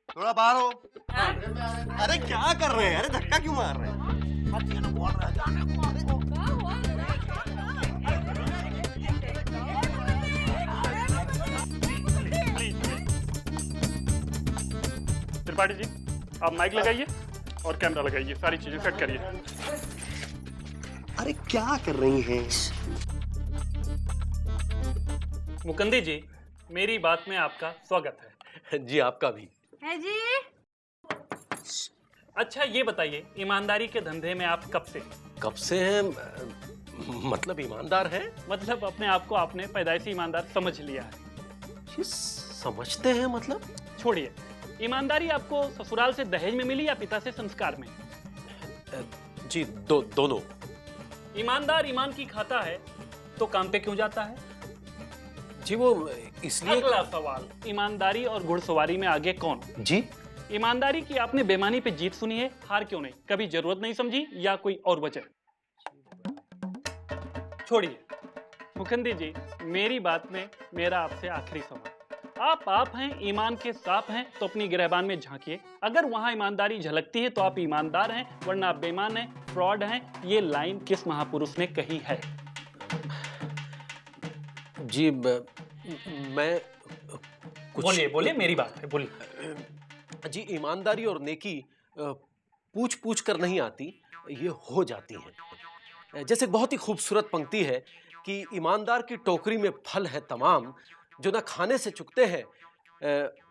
थोड़ा बाहर हो। अरे क्या कर रहे हैं? अरे धक्का क्यों मार रहे हैं? त्रिपाठी जी आप माइक लगाइए और कैमरा लगाइए, सारी चीजें सेट करिए। अरे क्या कर रही हैं? मुकंदी जी मेरी बात में आपका स्वागत है। जी आपका भी। है जी। अच्छा ये बताइए, ईमानदारी के धंधे में आप कब से? कब से हैं? मतलब ईमानदार हैं? मतलब अपने आप को आपने पैदाइशी ईमानदार समझ लिया है। समझते हैं मतलब? छोड़िए, ईमानदारी आपको ससुराल से दहेज में मिली या पिता से संस्कार में? जी दोनों। ईमानदार ईमान की खाता है तो काम पे क्यों जाता है? जी वो इसलिए। अगला सवाल, ईमानदारी और घुड़सवारी में आगे कौन? जी ईमानदारी की आपने बेमानी पे जीत सुनी है, हार क्यों नहीं? कभी जरूरत नहीं समझी या कोई और वजह? छोड़िए मुखंदी जी, मेरी बात में मेरा आपसे आखिरी सवाल। आप हैं, ईमान के सांप हैं, तो अपनी गिरहबान में झांकिए। अगर वहां ईमानदारी झलकती है तो आप ईमानदार हैं, वरना आप बेईमान हैं, फ्रॉड हैं। ये लाइन किस महापुरुष ने कही है? जी मैं कुछ बोलिए मेरी बात है, बोलिए। जी ईमानदारी और नेकी पूछ पूछ कर नहीं आती, ये हो जाती है। जैसे बहुत ही खूबसूरत पंक्ति है कि ईमानदार की टोकरी में फल है तमाम, जो न खाने से चुकते हैं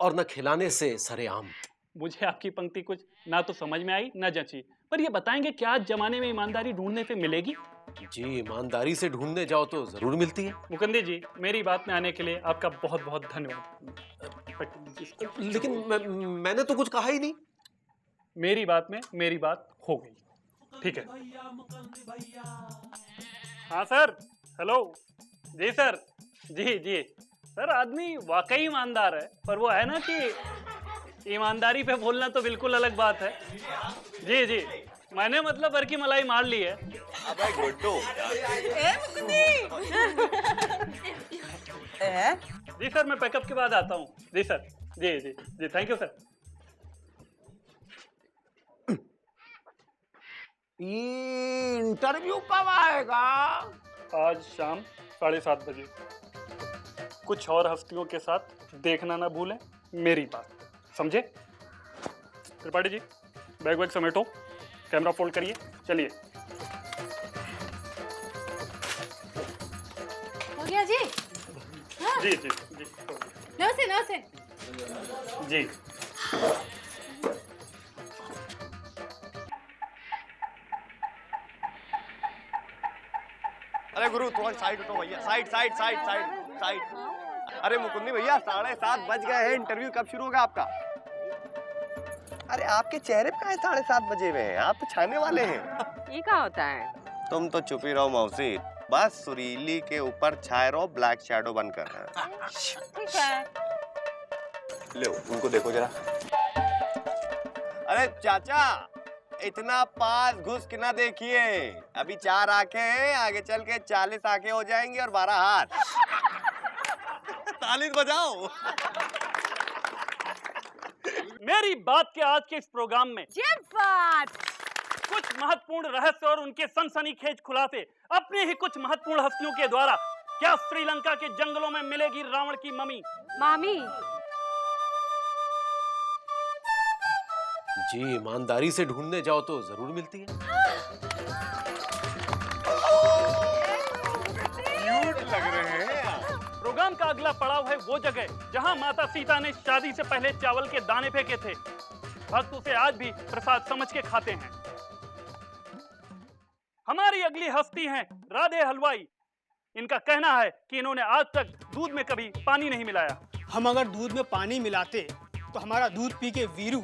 और न खिलाने से सरेआम। मुझे आपकी पंक्ति कुछ ना तो समझ में आई ना जची, पर ये बताएंगे क्या आज जमाने में ईमानदारी ढूंढने पे मिलेगी? जी ईमानदारी से ढूंढने जाओ तो जरूर मिलती है। मुकंदी जी मेरी बात में आने के लिए आपका बहुत बहुत धन्यवाद। लेकिन मैंने तो कुछ कहा ही नहीं। मेरी बात में मेरी बात हो गई, ठीक है? हाँ सर, हेलो जी सर। जी सर, आदमी वाकई ईमानदार है, पर वो है ना कि ईमानदारी पे बोलना तो बिल्कुल अलग बात है। जी मैंने मतलब भर की मलाई मार ली है। अबे गुड्डू। जी सर, मैं पैकअप के बाद आता हूँ। जी सर, जी थैंक यू सर। ये इंटरव्यू कब आएगा? आज शाम 7:30 बजे। कुछ और हस्तियों के साथ देखना ना भूलें मेरी बात, समझे? त्रिपाठी जी बैग वैग समेटो, कैमरा फोल्ड करिए, चलिए। हो गया जी? हाँ। जी जी जी नमस्ते नमस्ते। जी। अरे गुरु थोड़ा साइड उठो भैया, side side side side side. अरे मुकुंदी भैया 7:30 बज गए हैं, इंटरव्यू कब शुरू होगा आपका? अरे आपके चेहरे पे 7:30 बजे हुए हैं, आप तो छाने वाले हैं। ये क्या होता है? तुम तो चुप ही रहो मौसी, बस सुरीली के ऊपर छाए रहो ब्लैक शैडो बनकर। ठीक है। लो उनको देखो जरा। अरे चाचा इतना पास घुस के ना देखिए, अभी 4 आंखें हैं, आगे चल के 40 आंखें हो जाएंगी और 12 हाथ। ताली बजाओ। मेरी बात के आज के इस प्रोग्राम में ये बात कुछ महत्वपूर्ण रहस्य और उनके सनसनीखेज खुलासे अपने ही कुछ महत्वपूर्ण हस्तियों के द्वारा। क्या श्रीलंका के जंगलों में मिलेगी रावण की मम्मी? मामी जी ईमानदारी से ढूंढने जाओ तो जरूर मिलती है। क्यूट लग रहे हैं। प्रोग्राम का अगला पड़ाव है वो जगह जहां माता सीता ने शादी से पहले चावल के दाने फेंके थे। भक्त उसे आज भी प्रसाद समझ के खाते हैं। हमारी अगली हस्ती हैं राधे हलवाई। इनका कहना है कि इन्होंने आज तक दूध में कभी पानी नहीं मिलाया। हम अगर दूध में पानी मिलाते तो हमारा दूध पी के वीरू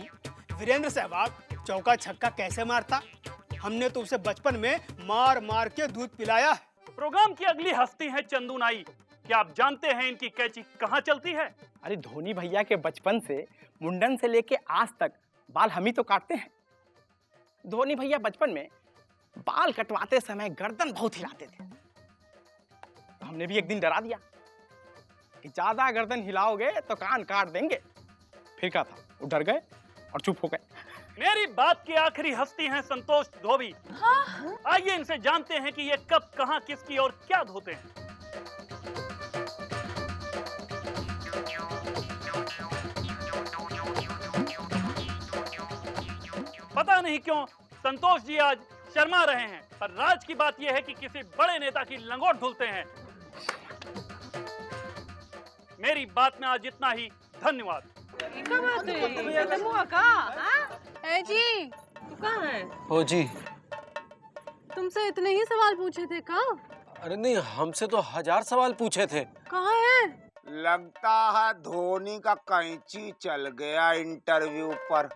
वीरेंद्र सहवाग चौका छक्का कैसे मारता? हमने तो उसे बचपन में मार मार के दूध पिलाया है। प्रोग्राम की अगली हस्ती है चंदू नाई। क्या आप जानते हैं इनकी कैंची कहाँ चलती है? अरे धोनी भैया के बचपन से मुंडन से लेके आज तक बाल हम ही तो काटते हैं। धोनी भैया बचपन में बाल कटवाते समय गर्दन बहुत हिलाते थे, तो हमने भी एक दिन डरा दिया कि ज्यादा गर्दन हिलाओगे तो कान काट देंगे। फिर क्या था, वो डर गए और चुप हो गए। मेरी बात की आखिरी हस्ती हैं संतोष धोबी। हाँ? आइए इनसे जानते हैं कि ये कब कहां किसकी और क्या धोते हैं। पता नहीं क्यों संतोष जी आज शर्मा रहे हैं, पर राज की बात यह है कि किसी बड़े नेता की लंगोट धुलते हैं। मेरी बात में आज इतना ही, धन्यवाद। ए जी तू कहाँ है? ओ जी। तुमसे इतने ही सवाल पूछे थे का? अरे नहीं, हमसे तो 1000 सवाल पूछे थे। कहाँ है? लगता है धोनी का कैंची चल गया इंटरव्यू पर।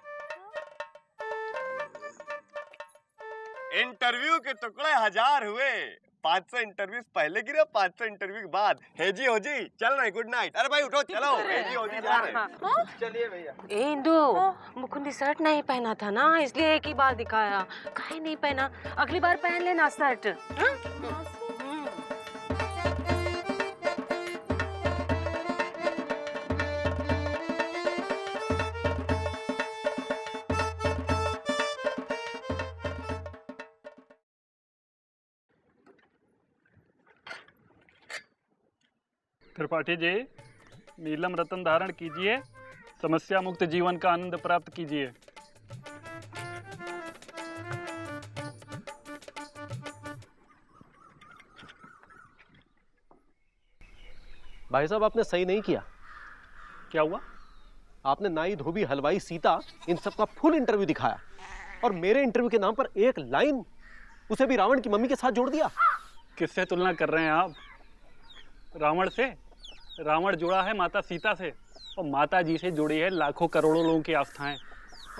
इंटरव्यू के टुकड़े 1000 हुए, 500 इंटरव्यू पहले गिरे, 500 इंटरव्यू के बाद। हेजी हो जी चल रहे, गुड नाइट। अरे भाई उठो चलो, हेजी हो जी जा रहे। चलिए भैया। इंदु मुकुंदी शर्ट नहीं पहना था ना, इसलिए एक ही बार दिखाया। काहे नहीं पहना? अगली बार पहन लेना शर्ट। हाँ? त्रिपाठी जी नीलम रतन धारण कीजिए, समस्या मुक्त जीवन का आनंद प्राप्त कीजिए। भाई साहब आपने सही नहीं किया। क्या हुआ? आपने नाई धोबी हलवाई सीता इन सब का फुल इंटरव्यू दिखाया और मेरे इंटरव्यू के नाम पर एक लाइन, उसे भी रावण की मम्मी के साथ जोड़ दिया। किससे तुलना कर रहे हैं आप? रावण से? रावण जुड़ा है माता सीता से और माता जी से जुड़ी है लाखों करोड़ों लोगों की आस्थाएं।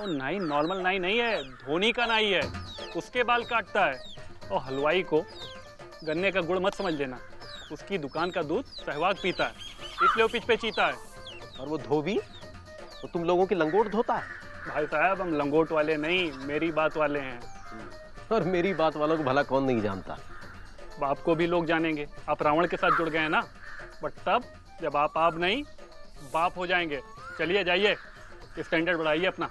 और नाई नॉर्मल नाई नहीं है, धोनी का नाई है, उसके बाल काटता है। और हलवाई को गन्ने का गुड़ मत समझ लेना, उसकी दुकान का दूध सहवाग पीता है, इसलिए वो पिच पे चीता है। और वो धोबी वो तुम लोगों की लंगोट धोता है। भाई साहब हम लंगोट वाले नहीं, मेरी बात वाले हैं। और मेरी बात वालों को भला कौन नहीं जानता। बाप को भी लोग जानेंगे, आप रावण के साथ जुड़ गए हैं ना, बट तब जब आप नहीं बाप हो जाएंगे। चलिए जाइए, स्टैंडर्ड बढ़ाइए अपना।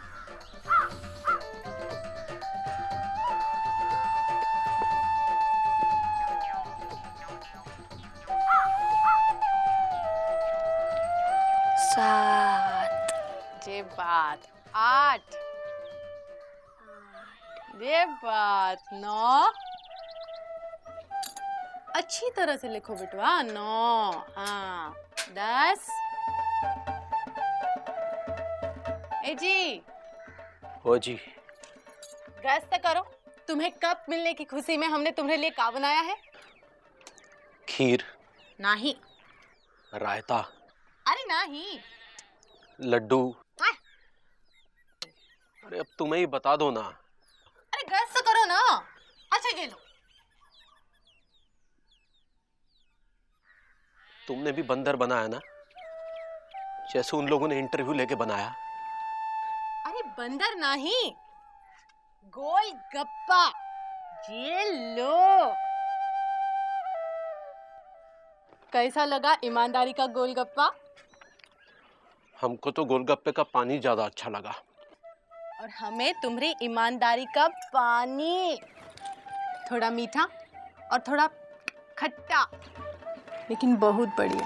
जे बात 8 ये बात 9 अच्छी तरह से लिखो बिटवा 9 हाँ 10 ए जी हो जी। गैस तो करो तुम्हें कप मिलने की खुशी में हमने तुम्हारे लिए क्या बनाया है? खीर, नहीं। रायता, अरे नहीं। लड्डू। अरे अब तुम्हें ही बता दो ना। अरे गैस तो करो ना। अच्छा ये लो। तुमने भी बंदर बनाया ना, जैसे उन लोगों ने इंटरव्यू लेके बनाया। अरे बंदर नहीं, गोल गप्पा। ये लो। कैसा लगा ईमानदारी का गोलगप्पा? हमको तो गोलगप्पे का पानी ज्यादा अच्छा लगा। और हमें तुम्हारी ईमानदारी का पानी। थोड़ा मीठा और थोड़ा खट्टा, लेकिन बहुत बढ़िया।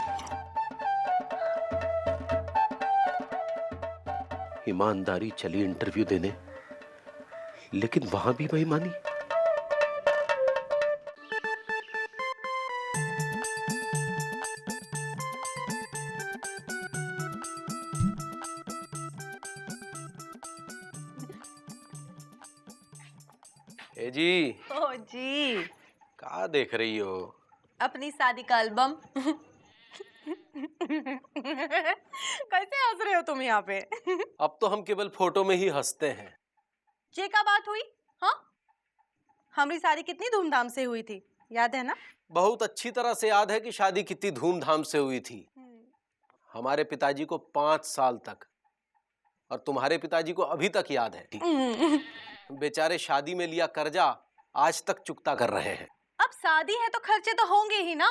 ईमानदारी चली इंटरव्यू देने, लेकिन वहां भी बेईमानी। ए जी। ओ जी। क्या देख रही हो? अपनी शादी का एल्बम। कैसे हंस रहे हो तुम यहाँ पे? अब तो हम केवल फोटो में ही हंसते हैं। ये क्या बात हुई? हाँ, हमारी शादी कितनी धूमधाम से हुई थी, याद है ना? बहुत अच्छी तरह से याद है कि शादी कितनी धूमधाम से हुई थी। हमारे पिताजी को 5 साल तक, और तुम्हारे पिताजी को अभी तक याद है। बेचारे शादी में लिया कर्जा आज तक चुकता कर रहे हैं। अब शादी है तो खर्चे तो होंगे ही ना।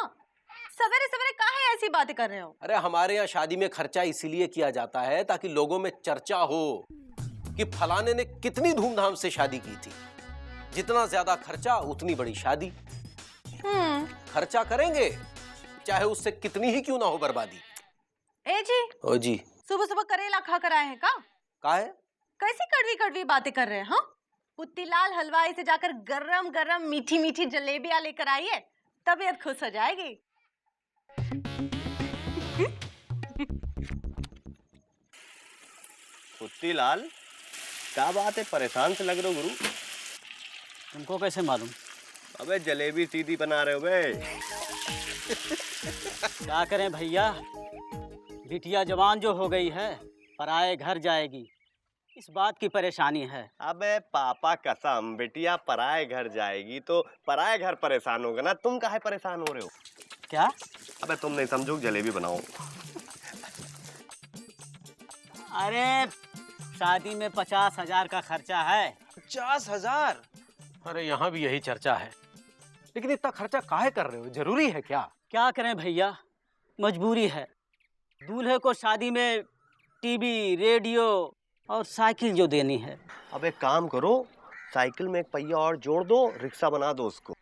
सवेरे सवेरे काहे ऐसी बातें कर रहे हो? अरे हमारे यहाँ शादी में खर्चा इसीलिए किया जाता है ताकि लोगों में चर्चा हो कि फलाने ने कितनी धूमधाम से शादी की थी। जितना ज्यादा खर्चा उतनी बड़ी शादी। खर्चा करेंगे चाहे उससे कितनी ही क्यों ना हो बर्बादी। ए जी। ओ जी। सुबह सुबह करेला खा कर आए हैं का? काहे? कैसी कड़वी कड़वी बातें कर रहे हैं? हाँ, पुत्तीलाल हलवाई से जाकर गरम गरम मीठी मीठी जलेबियां लेकर आइए, तबीयत खुश हो जाएगी। पुत्तीलाल, क्या बात है, परेशान से लग रहे हो गुरु? तुमको कैसे मालूम? अबे जलेबी सीधी बना रहे हो बे। क्या करें भैया, बिटिया जवान जो हो गई है, पराए घर जाएगी, इस बात की परेशानी है। अबे पापा कसम, बिटिया पराए घर जाएगी तो पराए घर परेशान होगा ना, तुम काहे परेशान हो रहे हो? क्या? अबे तुम नहीं समझो, जलेबी बनाओ। अरे शादी में 50,000 का खर्चा है। 50,000? अरे यहाँ भी यही चर्चा है, लेकिन इतना खर्चा काहे कर रहे हो? जरूरी है क्या? क्या करें भैया, मजबूरी है। दूल्हे को शादी में टीवी, रेडियो और साइकिल जो देनी है। अब एक काम करो, साइकिल में एक पहिया और जोड़ दो, रिक्शा बना दो उसको।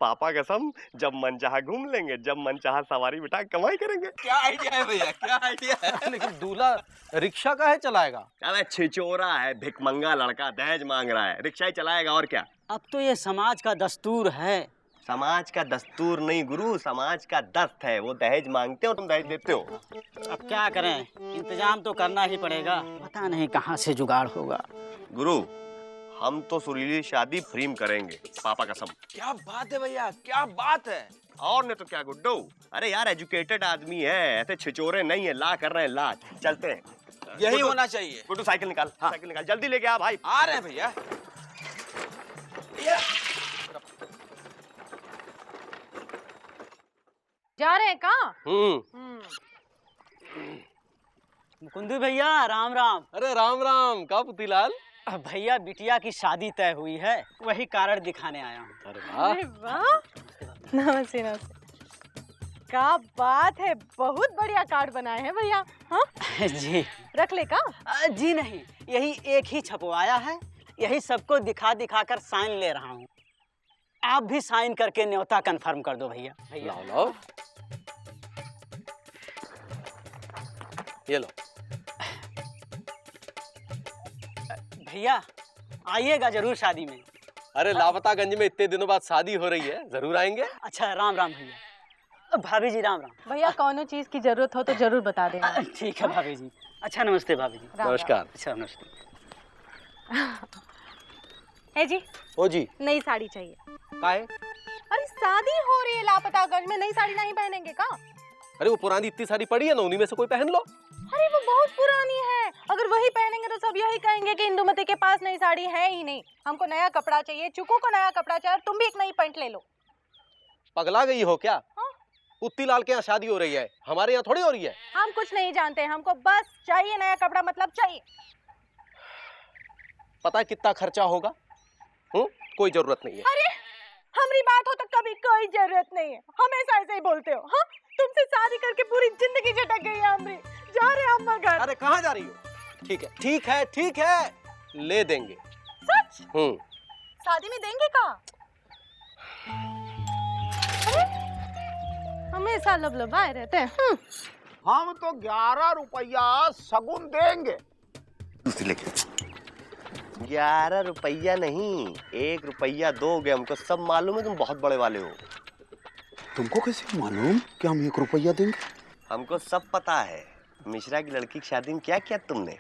पापा कसम, जब मन चाहा घूम लेंगे, जब मन चाहा सवारी बिठा कमाई करेंगे। क्या आइडिया है भैया, क्या आइडिया है? लेकिन दूल्हा रिक्शा काहे चलाएगा? अबे छिचोरा है, भिखमंगा लड़का, दहेज मांग रहा है, रिक्शा ही चलाएगा और क्या। अब तो ये समाज का दस्तूर है। समाज का दस्तूर नहीं गुरु, समाज का दस्त है। वो दहेज मांगते हो, तुम दहेज देते हो। अब क्या करें, इंतजाम तो करना ही पड़ेगा, पता नहीं कहाँ से जुगाड़ होगा। गुरु, हम तो सुरीली शादी फ्री में करेंगे, पापा कसम। क्या बात है भैया, क्या बात है। और नहीं तो क्या गुड्डू, अरे यार एजुकेटेड आदमी है, ऐसे छिचोरे नहीं है, ला कर रहे हैं ला। चलते हैं, यही होना चाहिए। गुड्डू साइकिल निकाल। हाँ। साइकिल निकाल, जल्दी लेके आ भाई। आ रहे हैं भैया। जा रहे हैं कहाँ? मुकुंदी भैया राम राम। अरे राम राम, का पुतीलाल? भैया बिटिया की शादी तय हुई है, वही कारण दिखाने आया हूँ। अरे वाह, नमस्ते नमस्ते। क्या बात है, बहुत बढ़िया कार्ड बनाए हैं भैया। हाँ जी। रख ले का? जी नहीं, यही एक ही छपवाया है, यही सबको दिखा दिखा कर साइन ले रहा हूँ। आप भी साइन करके न्योता कंफर्म कर दो भैया। लाओ लाओ, ये लो। भैया आइएगा जरूर शादी में। अरे लापतागंज में इतने दिनों बाद शादी हो रही है, जरूर आएंगे। अच्छा राम राम भैया। भाभी जी राम राम। भैया कौनो चीज की जरूरत हो तो जरूर बता देना। ठीक है भाभी जी। अच्छा नमस्ते भाभी जी। नमस्कार। अच्छा नमस्ते। है जी। ओ जी। नई साड़ी चाहिए। काहे? अरे शादी हो रही है लापतागंज में, नई साड़ी नहीं पहनेंगे का? अरे वो पुरानी इतनी सारी पड़ी है ना, उन्हीं में से कोई पहन लो। अरे वो बहुत पुरानी है, अगर वही पहनेंगे तो सब यही कहेंगे कि इंदुमती के पास नई साड़ी है ही नहीं। हमको नया कपड़ा चाहिए, चुकू को नया कपड़ा चाहिए, और तुम भी एक नई पैंट ले लो। पगला गई हो क्या? हाँ? पुत्ती लाल के यहाँ शादी हो रही है, हमारे यहाँ थोड़ी हो रही है। हम कुछ नहीं जानते, हमको बस चाहिए नया कपड़ा, मतलब चाहिए। पता है कितना खर्चा होगा? कोई जरूरत नहीं है। अरे हमारी बात हो तो कभी कोई जरूरत नहीं है, हमेशा ऐसे ही बोलते हो। हाँ, तुमसे शादी करके पूरी जिंदगी झटक गई है हमारी। जा रहे हैं अम्मा घर। अरे कहाँ जा रही हो? ठीक है ठीक है ठीक है, ले देंगे। सच? शादी में देंगे का? हमेशा लबलबाए रहते हैं। हम तो 11 रुपया सगुन देंगे। लेके 11 रुपया नहीं, 1 रुपया दोगे। हमको सब मालूम है, तुम बहुत बड़े वाले हो। तुमको कैसे मालूम कि हम 1 रुपया देंगे? हमको सब पता है। मिश्रा की लड़की की शादी में क्या किया तुमने?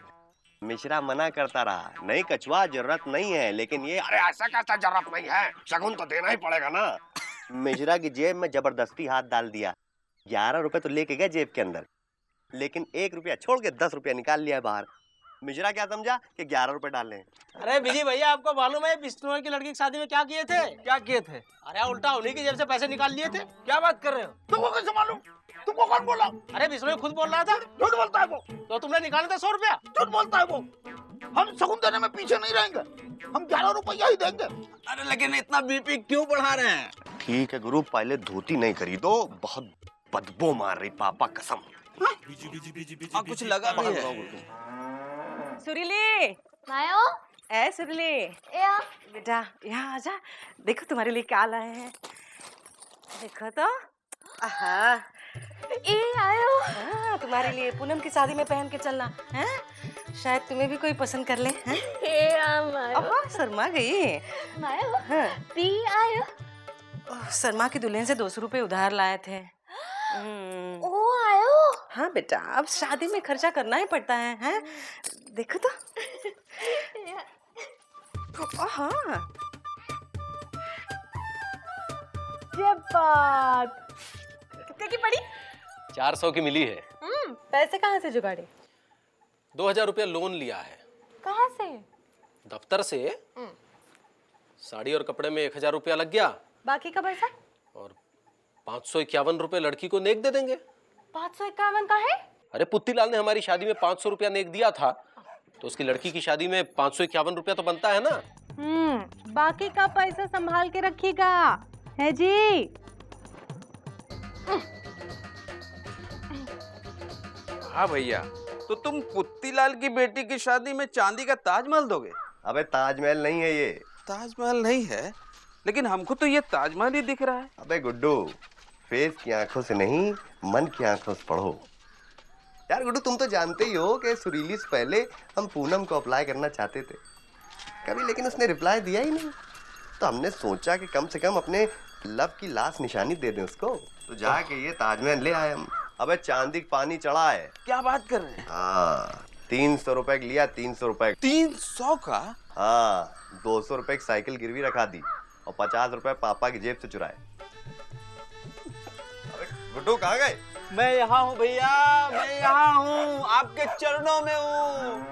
मिश्रा मना करता रहा, नहीं कछुआ जरूरत नहीं है, लेकिन ये अरे ऐसा कैसा जरूरत नहीं है, शगुन तो देना ही पड़ेगा ना। मिश्रा की जेब में जबरदस्ती हाथ डाल दिया। 11 रुपए तो लेके गए जेब के अंदर, लेकिन 1 रुपया छोड़ के 10 रुपया निकाल लिया बाहर। मिश्रा क्या समझा कि 11 रुपए डालने। अरे विजय भैया, आपको मालूम है बिश्नोई की लड़की की शादी में क्या किए थे? क्या किए थे? अरे उल्टा उन्हीं की जेब से पैसे निकाल लिए थे। क्या बात कर रहे हो? तुमको कैसे मालूम? तुमको कौन बोला? अरे बिश्नोई खुद बोल रहा था। झूठ बोलता है वो। तो तुमने निकाले थे 100 रुपया। झूठ बोलता है वो। हम सगुन देने में पीछे नहीं रहेंगे, हम 11 रुपया ही देंगे। अरे लेकिन इतना बीपी क्यों बढ़ा रहे हैं? ठीक है गुरु, पहले धोती नहीं खरीदो, बहुत बदबू मार रही, पापा कसम। कुछ लगा भी है। सुरीली। मायो। ए सुरीली। या। बेटा यहाँ आजा, देखो तुम्हारे लिए क्या लाए हैं। देखो तो। आहा। ए आयो। हाँ, तुम्हारे लिए पूनम की शादी में पहन के चलना है, शायद तुम्हें भी कोई पसंद कर ले। हैं? मायो। शर्मा गई। मायो। हाँ। पी आयो। शर्मा की दुल्हन से 200 रुपए उधार लाए थे। ओ आयो। हाँ बेटा, अब शादी में खर्चा करना ही पड़ता है, हैं? देखो तो। हाँ। ये बात कितने की पड़ी? 400 की मिली है। पैसे कहाँ से जुगाड़े? 2000 रुपया लोन लिया है। कहाँ से? दफ्तर से। साड़ी और कपड़े में 1000 रुपया लग गया, बाकी का पैसा? और 551 रुपए लड़की को नेक दे देंगे। 551 का है? अरे पुत्तीलाल ने हमारी शादी में 500 रुपया नेक दिया था, तो उसकी लड़की की शादी में 551 रुपया तो बनता है ना। बाकी का पैसा संभाल के रखिएगा, है जी। हाँ भैया, तो तुम पुत्तीलाल की बेटी की शादी में चांदी का ताजमहल दोगे? अबे ताजमहल नहीं है ये। ताजमहल नहीं है, लेकिन हमको तो ये ताजमहल ही दिख रहा है। अबे गुड्डू, फेस की आंखों से नहीं, मन की आंखों से पढ़ो। यार गुड्डू, तुम तो जानते ही हो कि सुरीली से पहले हम पूनम को अप्लाई करना चाहते थे कभी, लेकिन उसने रिप्लाई दिया ही नहीं। तो हमने सोचा कि कम से कम अपने लव की लास्ट निशानी दे दें उसको, तो जाके ये ताजमहल ले आए हम। अबे चांदी का पानी चढ़ा है। क्या बात कर रहे हैं? हाँ, 300 रुपए लिया, 300 रुपए। 300 का? हाँ, 200 रुपए की साइकिल गिरवी रखा दी और 50 रुपए पापा की जेब से चुराए। गुड्डू कहाँ गए? मैं यहाँ हूँ भैया, मैं यहाँ हूँ, आपके चरणों में हूँ।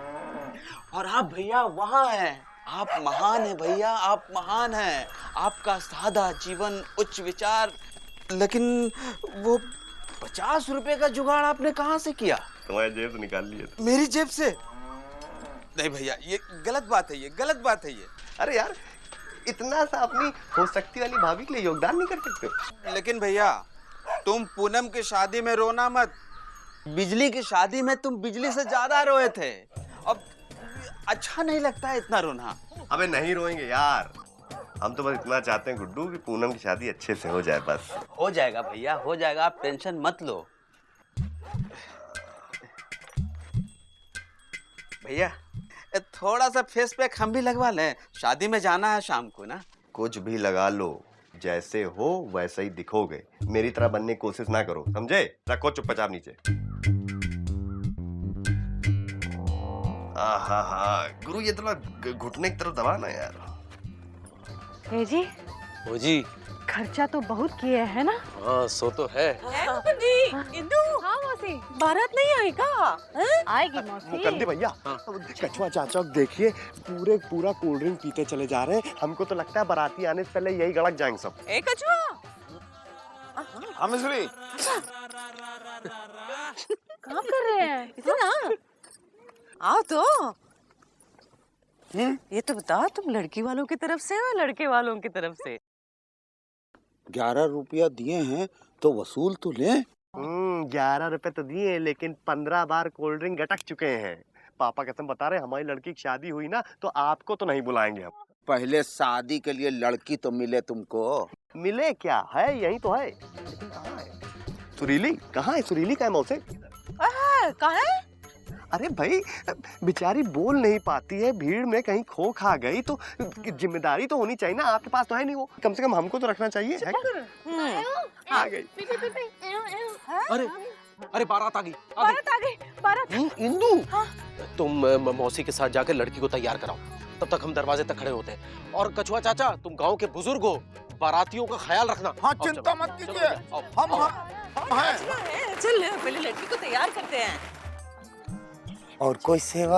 और आप भैया वहाँ हैं। आप महान हैं भैया, आप महान हैं। आपका सादा जीवन, उच्च विचार, लेकिन वो 50 रुपए का जुगाड़ आपने कहाँ से किया? तुम्हारी जेब से निकाल लिए। मेरी जेब से? नहीं भैया, ये गलत बात है, ये गलत बात है ये। अरे यार, इतना सा अपनी हो सकती वाली भाभी के लिए योगदान नहीं कर सकते? लेकिन भैया, तुम पूनम की शादी में रोना मत। बिजली की शादी में तुम बिजली से ज्यादा रोए थे। अब अच्छा नहीं लगता है इतना रोना। अबे नहीं रोएंगे यार, हम तो बस इतना चाहते हैं गुड्डू कि पूनम की शादी अच्छे से हो जाए बस। हो जाएगा भैया, हो जाएगा, आप टेंशन मत लो। भैया थोड़ा सा फेस पैक हम भी लगवा लें, शादी में जाना है शाम को ना। कुछ भी लगा लो, जैसे हो वैसे ही दिखोगे। मेरी तरह बनने की कोशिश ना करो, समझे? रखो चुपचाप नीचे। हाँ गुरु, ये थोड़ा घुटने की तरफ दबा ना यार। जी ओ जी, खर्चा तो बहुत किए है ना? हाँ सो तो है। इंदु, हाँ मौसी, बारात नहीं आई का? आएगी मौसी। मुकद्दे भैया, कछुआ चाचा देखिए पूरा कोल्ड ड्रिंक पीते चले जा रहे हैं। हमको तो लगता है बाराती आने से पहले यही गड़क जाएंगे सब। ए कछुआ, हाँ मिश्री, कहाँ कर रहे हैं? इतना आओ तो। ये तो बताओ, तुम लड़की वालों की तरफ से हो लड़के वालों की तरफ से? 11 रुपया दिए हैं तो वसूल तो ले। 11 रुपए तो दिए, लेकिन 15 बार कोल्ड ड्रिंक गटक चुके हैं। पापा कसम बता रहे हैं, हमारी लड़की की शादी हुई ना तो आपको तो नहीं बुलाएंगे हम। पहले शादी के लिए लड़की तो मिले तुमको। मिले क्या है, यही तो है। लेकिन कहाँ है सुरीली? कहाँ है सुरीली? का है मौसे? कहाँ है? अरे भाई, बेचारी बोल नहीं पाती है, भीड़ में कहीं खो खा गई तो जिम्मेदारी तो होनी चाहिए ना। आपके पास तो है नहीं वो, कम से कम हमको तो रखना चाहिए। है? आ गई। अरे बारात आ गई। बारात। इंदु, तुम मौसी के साथ जाकर लड़की को तैयार कराओ, तब तक हम दरवाजे तक खड़े होते हैं। और कछुआ चाचा, तुम गांव के बुजुर्ग हो, बारातियों का ख्याल रखना। हाँ चिंता मत कीजिए, हम हैं। चल पहले लड़की को तैयार करते हैं। और कोई सेवा?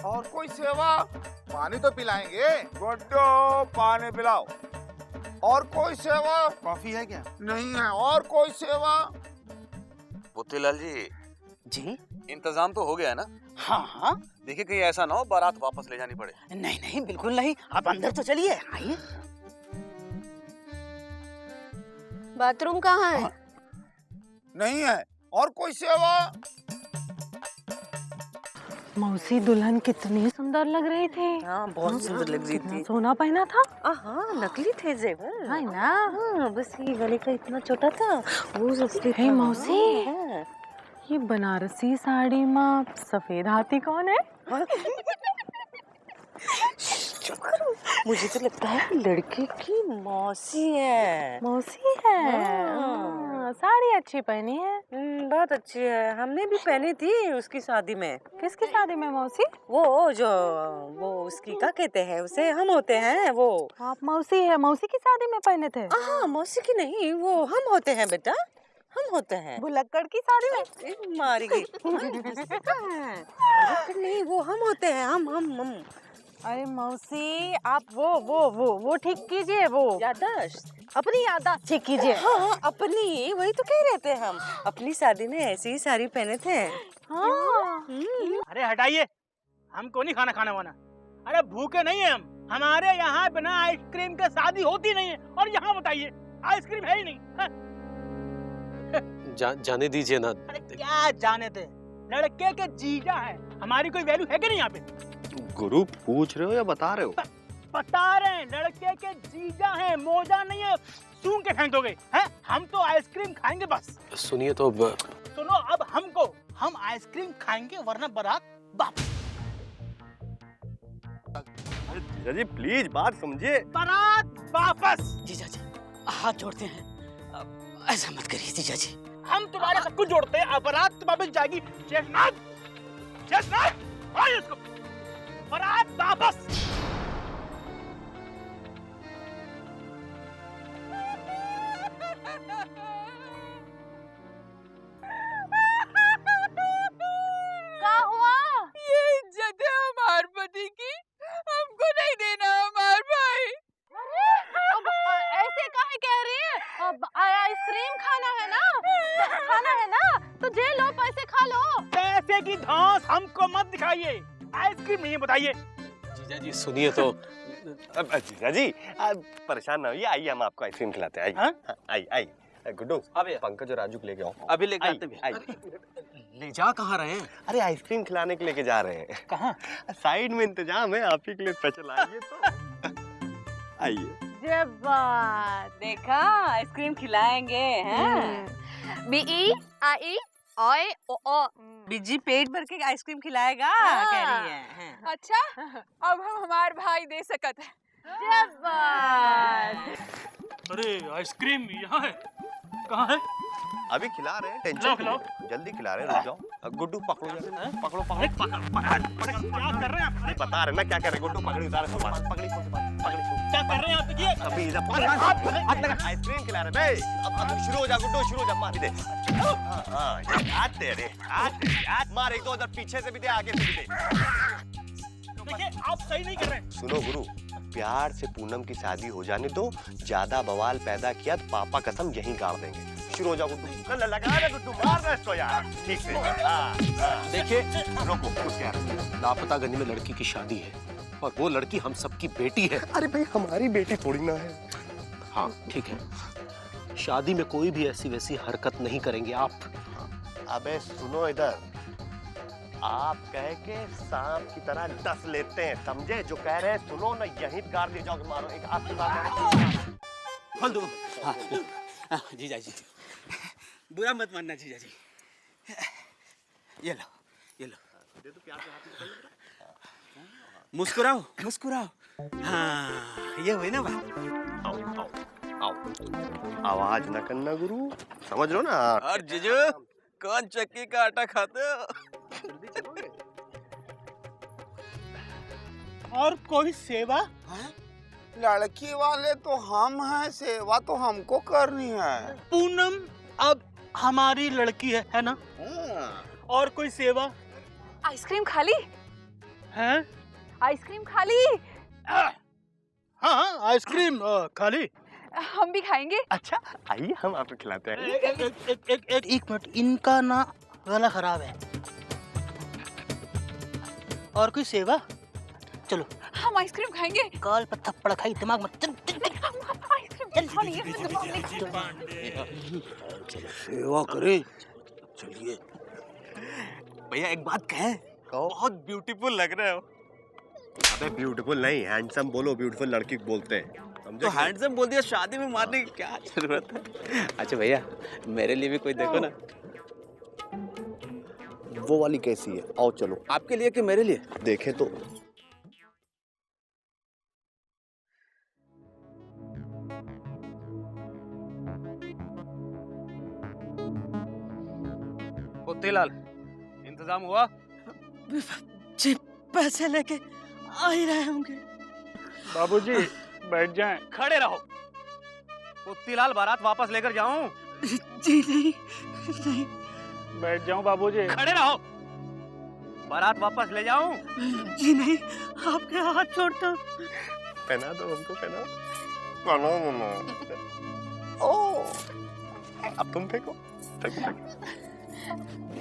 और कोई सेवा? पानी तो पिलाएंगे। गुड्डो, पानी पिलाओ। और कोई सेवा? कॉफी है क्या? नहीं है। और कोई सेवा? मोतीलाल जी, जी इंतजाम तो हो गया है ना? हाँ। देखिए कहीं ऐसा ना हो बारात वापस ले जानी पड़े। नहीं बिल्कुल नहीं, आप अंदर तो चलिए, आइए। बाथरूम कहाँ है? नहीं है। और कोई सेवा? मौसी दुल्हन कितनी सुंदर लग रही थी। हाँ, बहुत सुंदर लग रही थी। सोना पहना था। हाँ, नकली थे जेवर। है ना? हाँ, बस ये गले का इतना छोटा था, वो असली था। मौसी, हाँ। ये बनारसी साड़ी में सफेद हाथी कौन है? मुझे तो लगता है लड़के की मौसी है। मौसी है। हाँ। साड़ी अच्छी पहनी है। बहुत अच्छी है, हमने भी पहनी थी उसकी शादी में। किसकी शादी में मौसी? वो उसकी क्या कहते हैं उसे, हम होते हैं वो। आप मौसी है, मौसी की शादी में पहने थे? हाँ, मौसी की नहीं, वो हम होते हैं बेटा, हम होते हैं। भुलक्कड़ की शादी में? मारी गई। नहीं, वो हम होते हैं, हम। अरे मौसी, आप वो ठीक कीजिए, वो याददाश्त, अपनी याददाश्त ठीक कीजिए। हाँ, अपनी, वही तो कह रहे थे हम। अपनी शादी में ऐसी ही साड़ी पहने थे। हाँ। अरे हटाइए, हमको नहीं खाना खाना वाना। अरे भूखे नहीं है हम, हमारे यहाँ बिना आइसक्रीम के शादी होती नहीं है। और यहाँ बताइए, आइसक्रीम है ही नहीं। जाने दीजिए ना। अरे क्या जाने दे, लड़के के जीजा है, हमारी कोई वैल्यू है कि नहीं यहाँ पे? गुरु पूछ रहे हो या बता रहे हो? बता रहे हैं, लड़के के जीजा हैं, मौजा नहीं है, सूंघ के फेंक दोगे हैं? हम तो आइसक्रीम खाएंगे बस। सुनिए तो सुनो, अब हम आइसक्रीम खाएंगे, वरना बारात वापस। अरे जीजा जी प्लीज बात समझिए। बारात वापस। जीजा जी हाथ जोड़ते हैं, ऐसा मत करिए जीजा जी। हम तुम्हारे सब कुछ जोड़ते हैं, अब बारात वापस जाएगी। शेषनाग, इसको बारात वापस। क्या हुआ? ये इज्जत है हमारे पति की, हमको नहीं देना हमारे भाई। अब ऐसे काहे कह रही है? अब आइसक्रीम खाना है ना, तो जे लो, पैसे खा लो। पैसे की धांस हमको मत दिखाइए, आइसक्रीम नहीं है बताइए। जीजा जी सुनिए तो। जीजा जी परेशान ना होइए, आइए हम आपको आइसक्रीम खिलाते हैं। आइए गुड्डू, पंकज और राजू को लेके आओ। अभी लेके आते भी। ले जा कहाँ रहे हैं? अरे आइसक्रीम खिलाने के लेके जा रहे हैं। कहाँ? साइड में इंतजाम है, आप ही के लिए स्पेशल। आइए तो आइए। जब बात देखा, आइसक्रीम खिलाएंगे हैं। BE, IE, ओए ओ ओ बिजी पेट भर के आइसक्रीम खिलाएगा कह रही है। हाँ। अच्छा अब हम हमार भाई दे सकत है। अरे आइसक्रीम यहाँ है, कहाँ है? अभी खिला रहे हैं, टेंशन खिलाओ, क्यों? जल्दी खिला रहे हैं, रुक जाओ। गुड्डू पकड़ो जरा, पकड़ो क्या कर रहे हैं आप? बता रहे ना क्या कर रहे हैं, गुड्डू पकड़ी उतारे पकड़ी क्या कर रहे हैं आप? ये अभी इधर आइसक्रीम खिला रहे भाई। अब शुरू हो जा गुड्डू, शुरू हो जा, मार दे। हाथ दे रे, हाथ मार, एक दो उधर पीछे से भी दे, आगे से भी दे। देखिए आप सही नहीं कर रहे। सुनो गुरु, प्यार से पूनम की शादी हो जाने दो, ज्यादा बवाल पैदा किया तो पापा कसम यहीं गाड़ देंगे। शुरू हो जाओ गुड्डू, लगा रे गुड्डू, मार दे इसको यार, ठीक से। देखिए रुको, कुछ क्या लापता गंज में लड़की की शादी है और वो लड़की हम सबकी बेटी है। अरे भाई हमारी बेटी थोड़ी ना है। हाँ ठीक है, शादी में कोई भी ऐसी वैसी हरकत नहीं करेंगे आप। अबे सुनो इधर, आप कह के सांप की तरह डस लेते हैं, समझे? जो कह रहे हैं सुनो ना, यहीं गाड़ दिए जाओगे, मारो। एक आपकी बात खोल दो। जीजा जी बुरा मत मानना जीजा जी। ये लो, ये लो, दे दो प्यार से, हाथ मुस्कुराओ मुस्कुराओ। हाँ ये हुई ना बात। आओ, आवाज ना करना गुरु, समझ लो ना। और जीजू कौन चक्की का आटा खाते हो? और कोई सेवा? लड़की वाले तो हम हैं, सेवा तो हमको करनी है। पूनम अब हमारी लड़की है ना? और कोई सेवा? आइसक्रीम खाली है? आइसक्रीम खाली। हाँ आइसक्रीम खाली। हम भी खाएंगे। अच्छा आइए हम आपको खिलाते हैं। एक मिनट, इनका ना गला खराब है। और कोई सेवा? चलो हम आइसक्रीम खाएंगे। काल पर थप्पड़ खाई, दिमाग मत चल। सेवा करे, चलिए। भैया एक बात कहें, बहुत ब्यूटीफुल लग रहे हो। अबे ब्यूटीफुल नहीं, हैंडसम बोलो, ब्यूटीफुल लड़की को बोलते हैं, समझे? तो हैंडसम बोल दिया, शादी में मारने की क्या जरूरत है? अच्छा भैया मेरे लिए भी कोई देखो ना। वो वाली कैसी है? आओ चलो। आपके लिए कि मेरे लिए? देखे तो। मोतीलाल इंतजाम हुआ? जी पैसे लेके आ ही रहे होंगे। बाबूजी बैठ जाएं। खड़े रहो। मोतीलाल बारात वापस लेकर जाऊं? जी नहीं नहीं। बैठ जाऊं बाबूजी? खड़े रहो। बारात वापस ले जाऊं? जी नहीं, आपके हाथ छोड़ता हूं। पहना दो हमको, पहना ओ, अब तुम फेंको।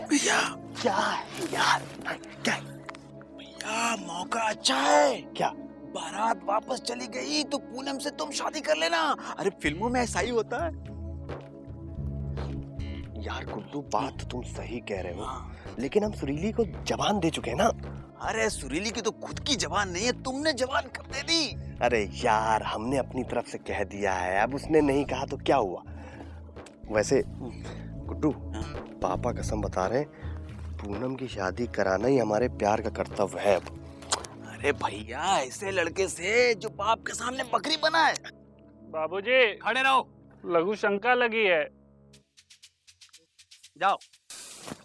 भैया क्या है यार? क्या भैया मौका अच्छा है। क्या? बारात वापस चली गई तो पूनम से तुम शादी कर लेना। अरे फिल्मों में ऐसा ही होता है यार। गुड्डू बात तो तुम सही कह रहे हो, लेकिन हम सुरीली को जबान दे चुके हैं ना। अरे सुरीली की तो खुद की जबान नहीं है, तुमने जबान कर दे दी। अरे यार हमने अपनी तरफ से कह दिया है, अब उसने नहीं कहा तो क्या हुआ? वैसे गुड्डू, पापा कसम बता रहे हैं, पूनम की शादी कराना ही हमारे प्यार का कर्तव्य है अब। अरे भैया ऐसे लड़के से जो बाप के सामने बकरी बना है। बाबूजी खड़े रहो। लघु शंका लगी है। जाओ।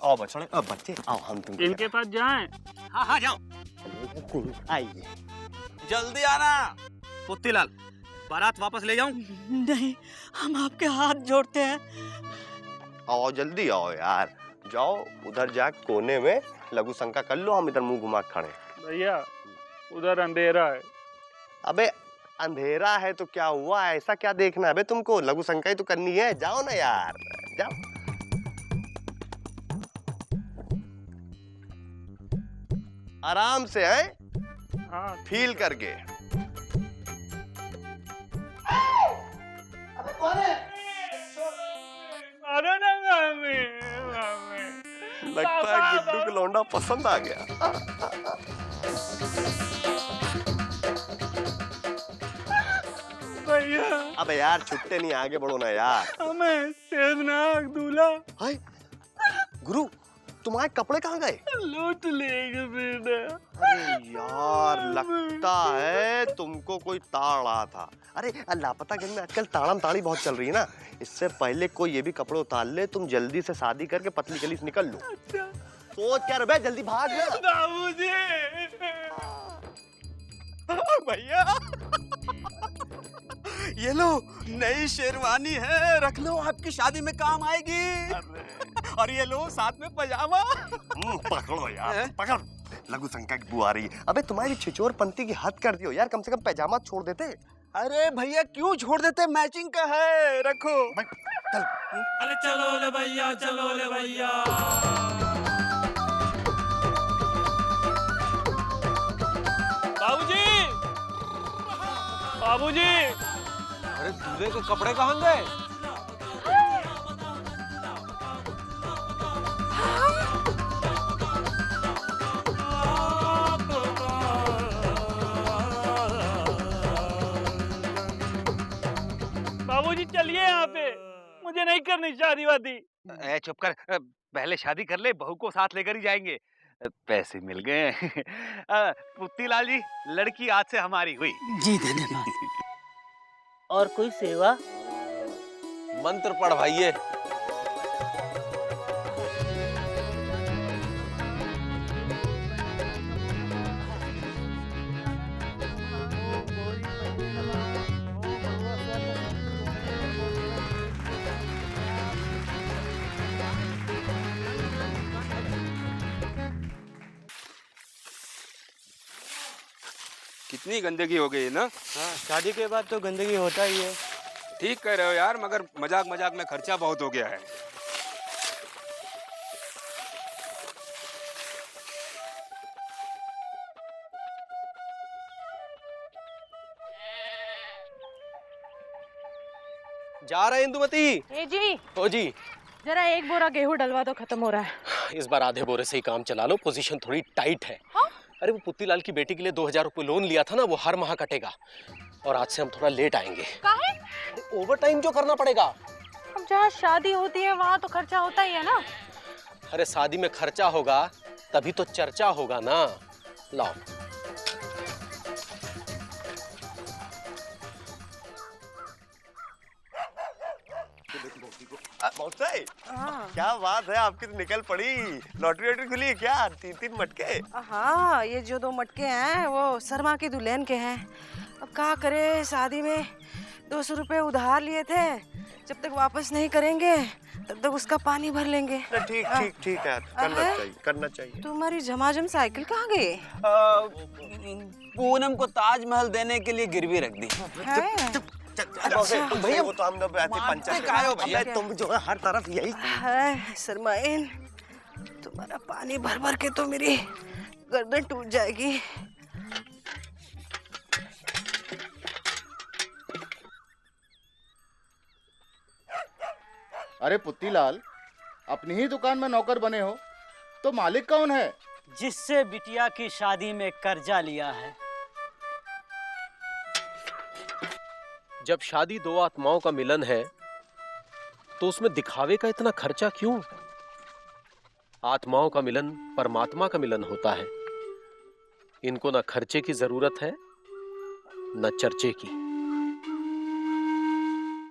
आओ बच्चे, अब बच्चे आओ, हम तुम इनके पास जाएं। हाँ हाँ जाओ। आइए जल्दी आना। मोतीलाल बारात वापस ले जाऊं? नहीं, हम आपके हाथ जोड़ते हैं। आओ जल्दी आओ यार, जाओ उधर जा कोने में लघु शंका कर लो, हम इधर मुंह घुमा खड़े। भैया उधर अंधेरा है। अबे अंधेरा है तो क्या हुआ, ऐसा क्या देखना है बे तुमको? लघु शंका ही तो करनी है, जाओ ना यार, जाओ। आराम से है, हाँ फील करके। अबे कौन है? अरे ना मामी, मामी। लगता है गुड्डू को लौंडा पसंद आ गया। भैया अबे यार छुट्टे नहीं, आगे बढ़ो ना यार। हमें शेषनाग दूल्हा। हाय गुरु तुम्हारे कपड़े कहाँ गए? लूट लेंगे बेटा। अरे यार लगता है तुमको कोई ताड़ रहा था। अरे लापतागंज में आजकल ताड़म ताड़ी बहुत चल रही है ना, इससे पहले कोई ये भी कपड़े उतार ले, तुम जल्दी से शादी करके पतली गली से निकल लो। सोच क्या रे, जल्दी भाग ना। बाबूजी भैया ये लो नई शेरवानी है, रख लो, आपकी शादी में काम आएगी। और ये लो साथ में पजामा। पकड़ो यार, पकड़। लघु शंका की बुआ आ रही है। अबे तुम्हारी छिछोरपंती की हद कर दियो यार, कम से कम पैजामा छोड़ देते। अरे भैया क्यों छोड़ देते, मैचिंग का है, रखो। चल। अरे चलो ले भैया, चलो ले भैया। बाबूजी, बाबूजी, अरे दूल्हे के कपड़े कहाँ गए? बाबूजी चलिए यहाँ पे, मुझे नहीं करनी शादी वादी। चुप कर, पहले शादी कर ले, बहू को साथ लेकर ही जाएंगे। पैसे मिल गए। पुत्तीलाल जी, लड़की आज से हमारी हुई। जी धन्यवाद। और कोई सेवा? मंत्र पढ़वाइए। कितनी गंदगी हो गई है ना। हाँ, शादी के बाद तो गंदगी होता ही है। ठीक कह रहे हो यार, मगर मजाक मजाक में खर्चा बहुत हो गया है। जा रहे इंदुमती? ए जी, ओ जी, जरा एक बोरा गेहूं डलवा दो, खत्म हो रहा है। इस बार आधे बोरे से ही काम चला लो, पोजीशन थोड़ी टाइट है। हाँ? अरे वो पुत्तीलाल की बेटी के लिए 2000 रुपए लोन लिया था ना, वो हर माह कटेगा और आज से हम थोड़ा लेट आएंगे। काहे? ओवर टाइम जो करना पड़ेगा। अब जहाँ शादी होती है वहाँ तो खर्चा होता ही है ना। अरे शादी में खर्चा होगा तभी तो चर्चा होगा ना। लाओ। क्या बात है, आपकी तो निकल पड़ी। लॉटरी वॉटरी खुली है क्या? 3-3 मटके। हाँ, ये जो 2 मटके हैं वो शर्मा की दुल्हन के हैं। अब क्या करे, शादी में 200 रुपए उधार लिए थे, जब तक वापस नहीं करेंगे तब तक उसका पानी भर लेंगे। ठीक ठीक ठीक है, करना चाहिए। तुम्हारी झमाझम साइकिल कहाँ गई? पूनम को ताजमहल देने के लिए गिरवी रख दी। भैया वो तो हम लोग भैया, तुम जो है हर तरफ यही है। शर्माइन, तुम्हारा पानी भर भर के तो मेरी गर्दन टूट जाएगी। अरे पुत्तीलाल, अपनी ही दुकान में नौकर बने हो तो मालिक कौन है? जिससे बिटिया की शादी में कर्जा लिया है। जब शादी 2 आत्माओं का मिलन है तो उसमें दिखावे का इतना खर्चा क्यों? आत्माओं का मिलन परमात्मा का मिलन होता है। इनको ना खर्चे की जरूरत है न चर्चे की।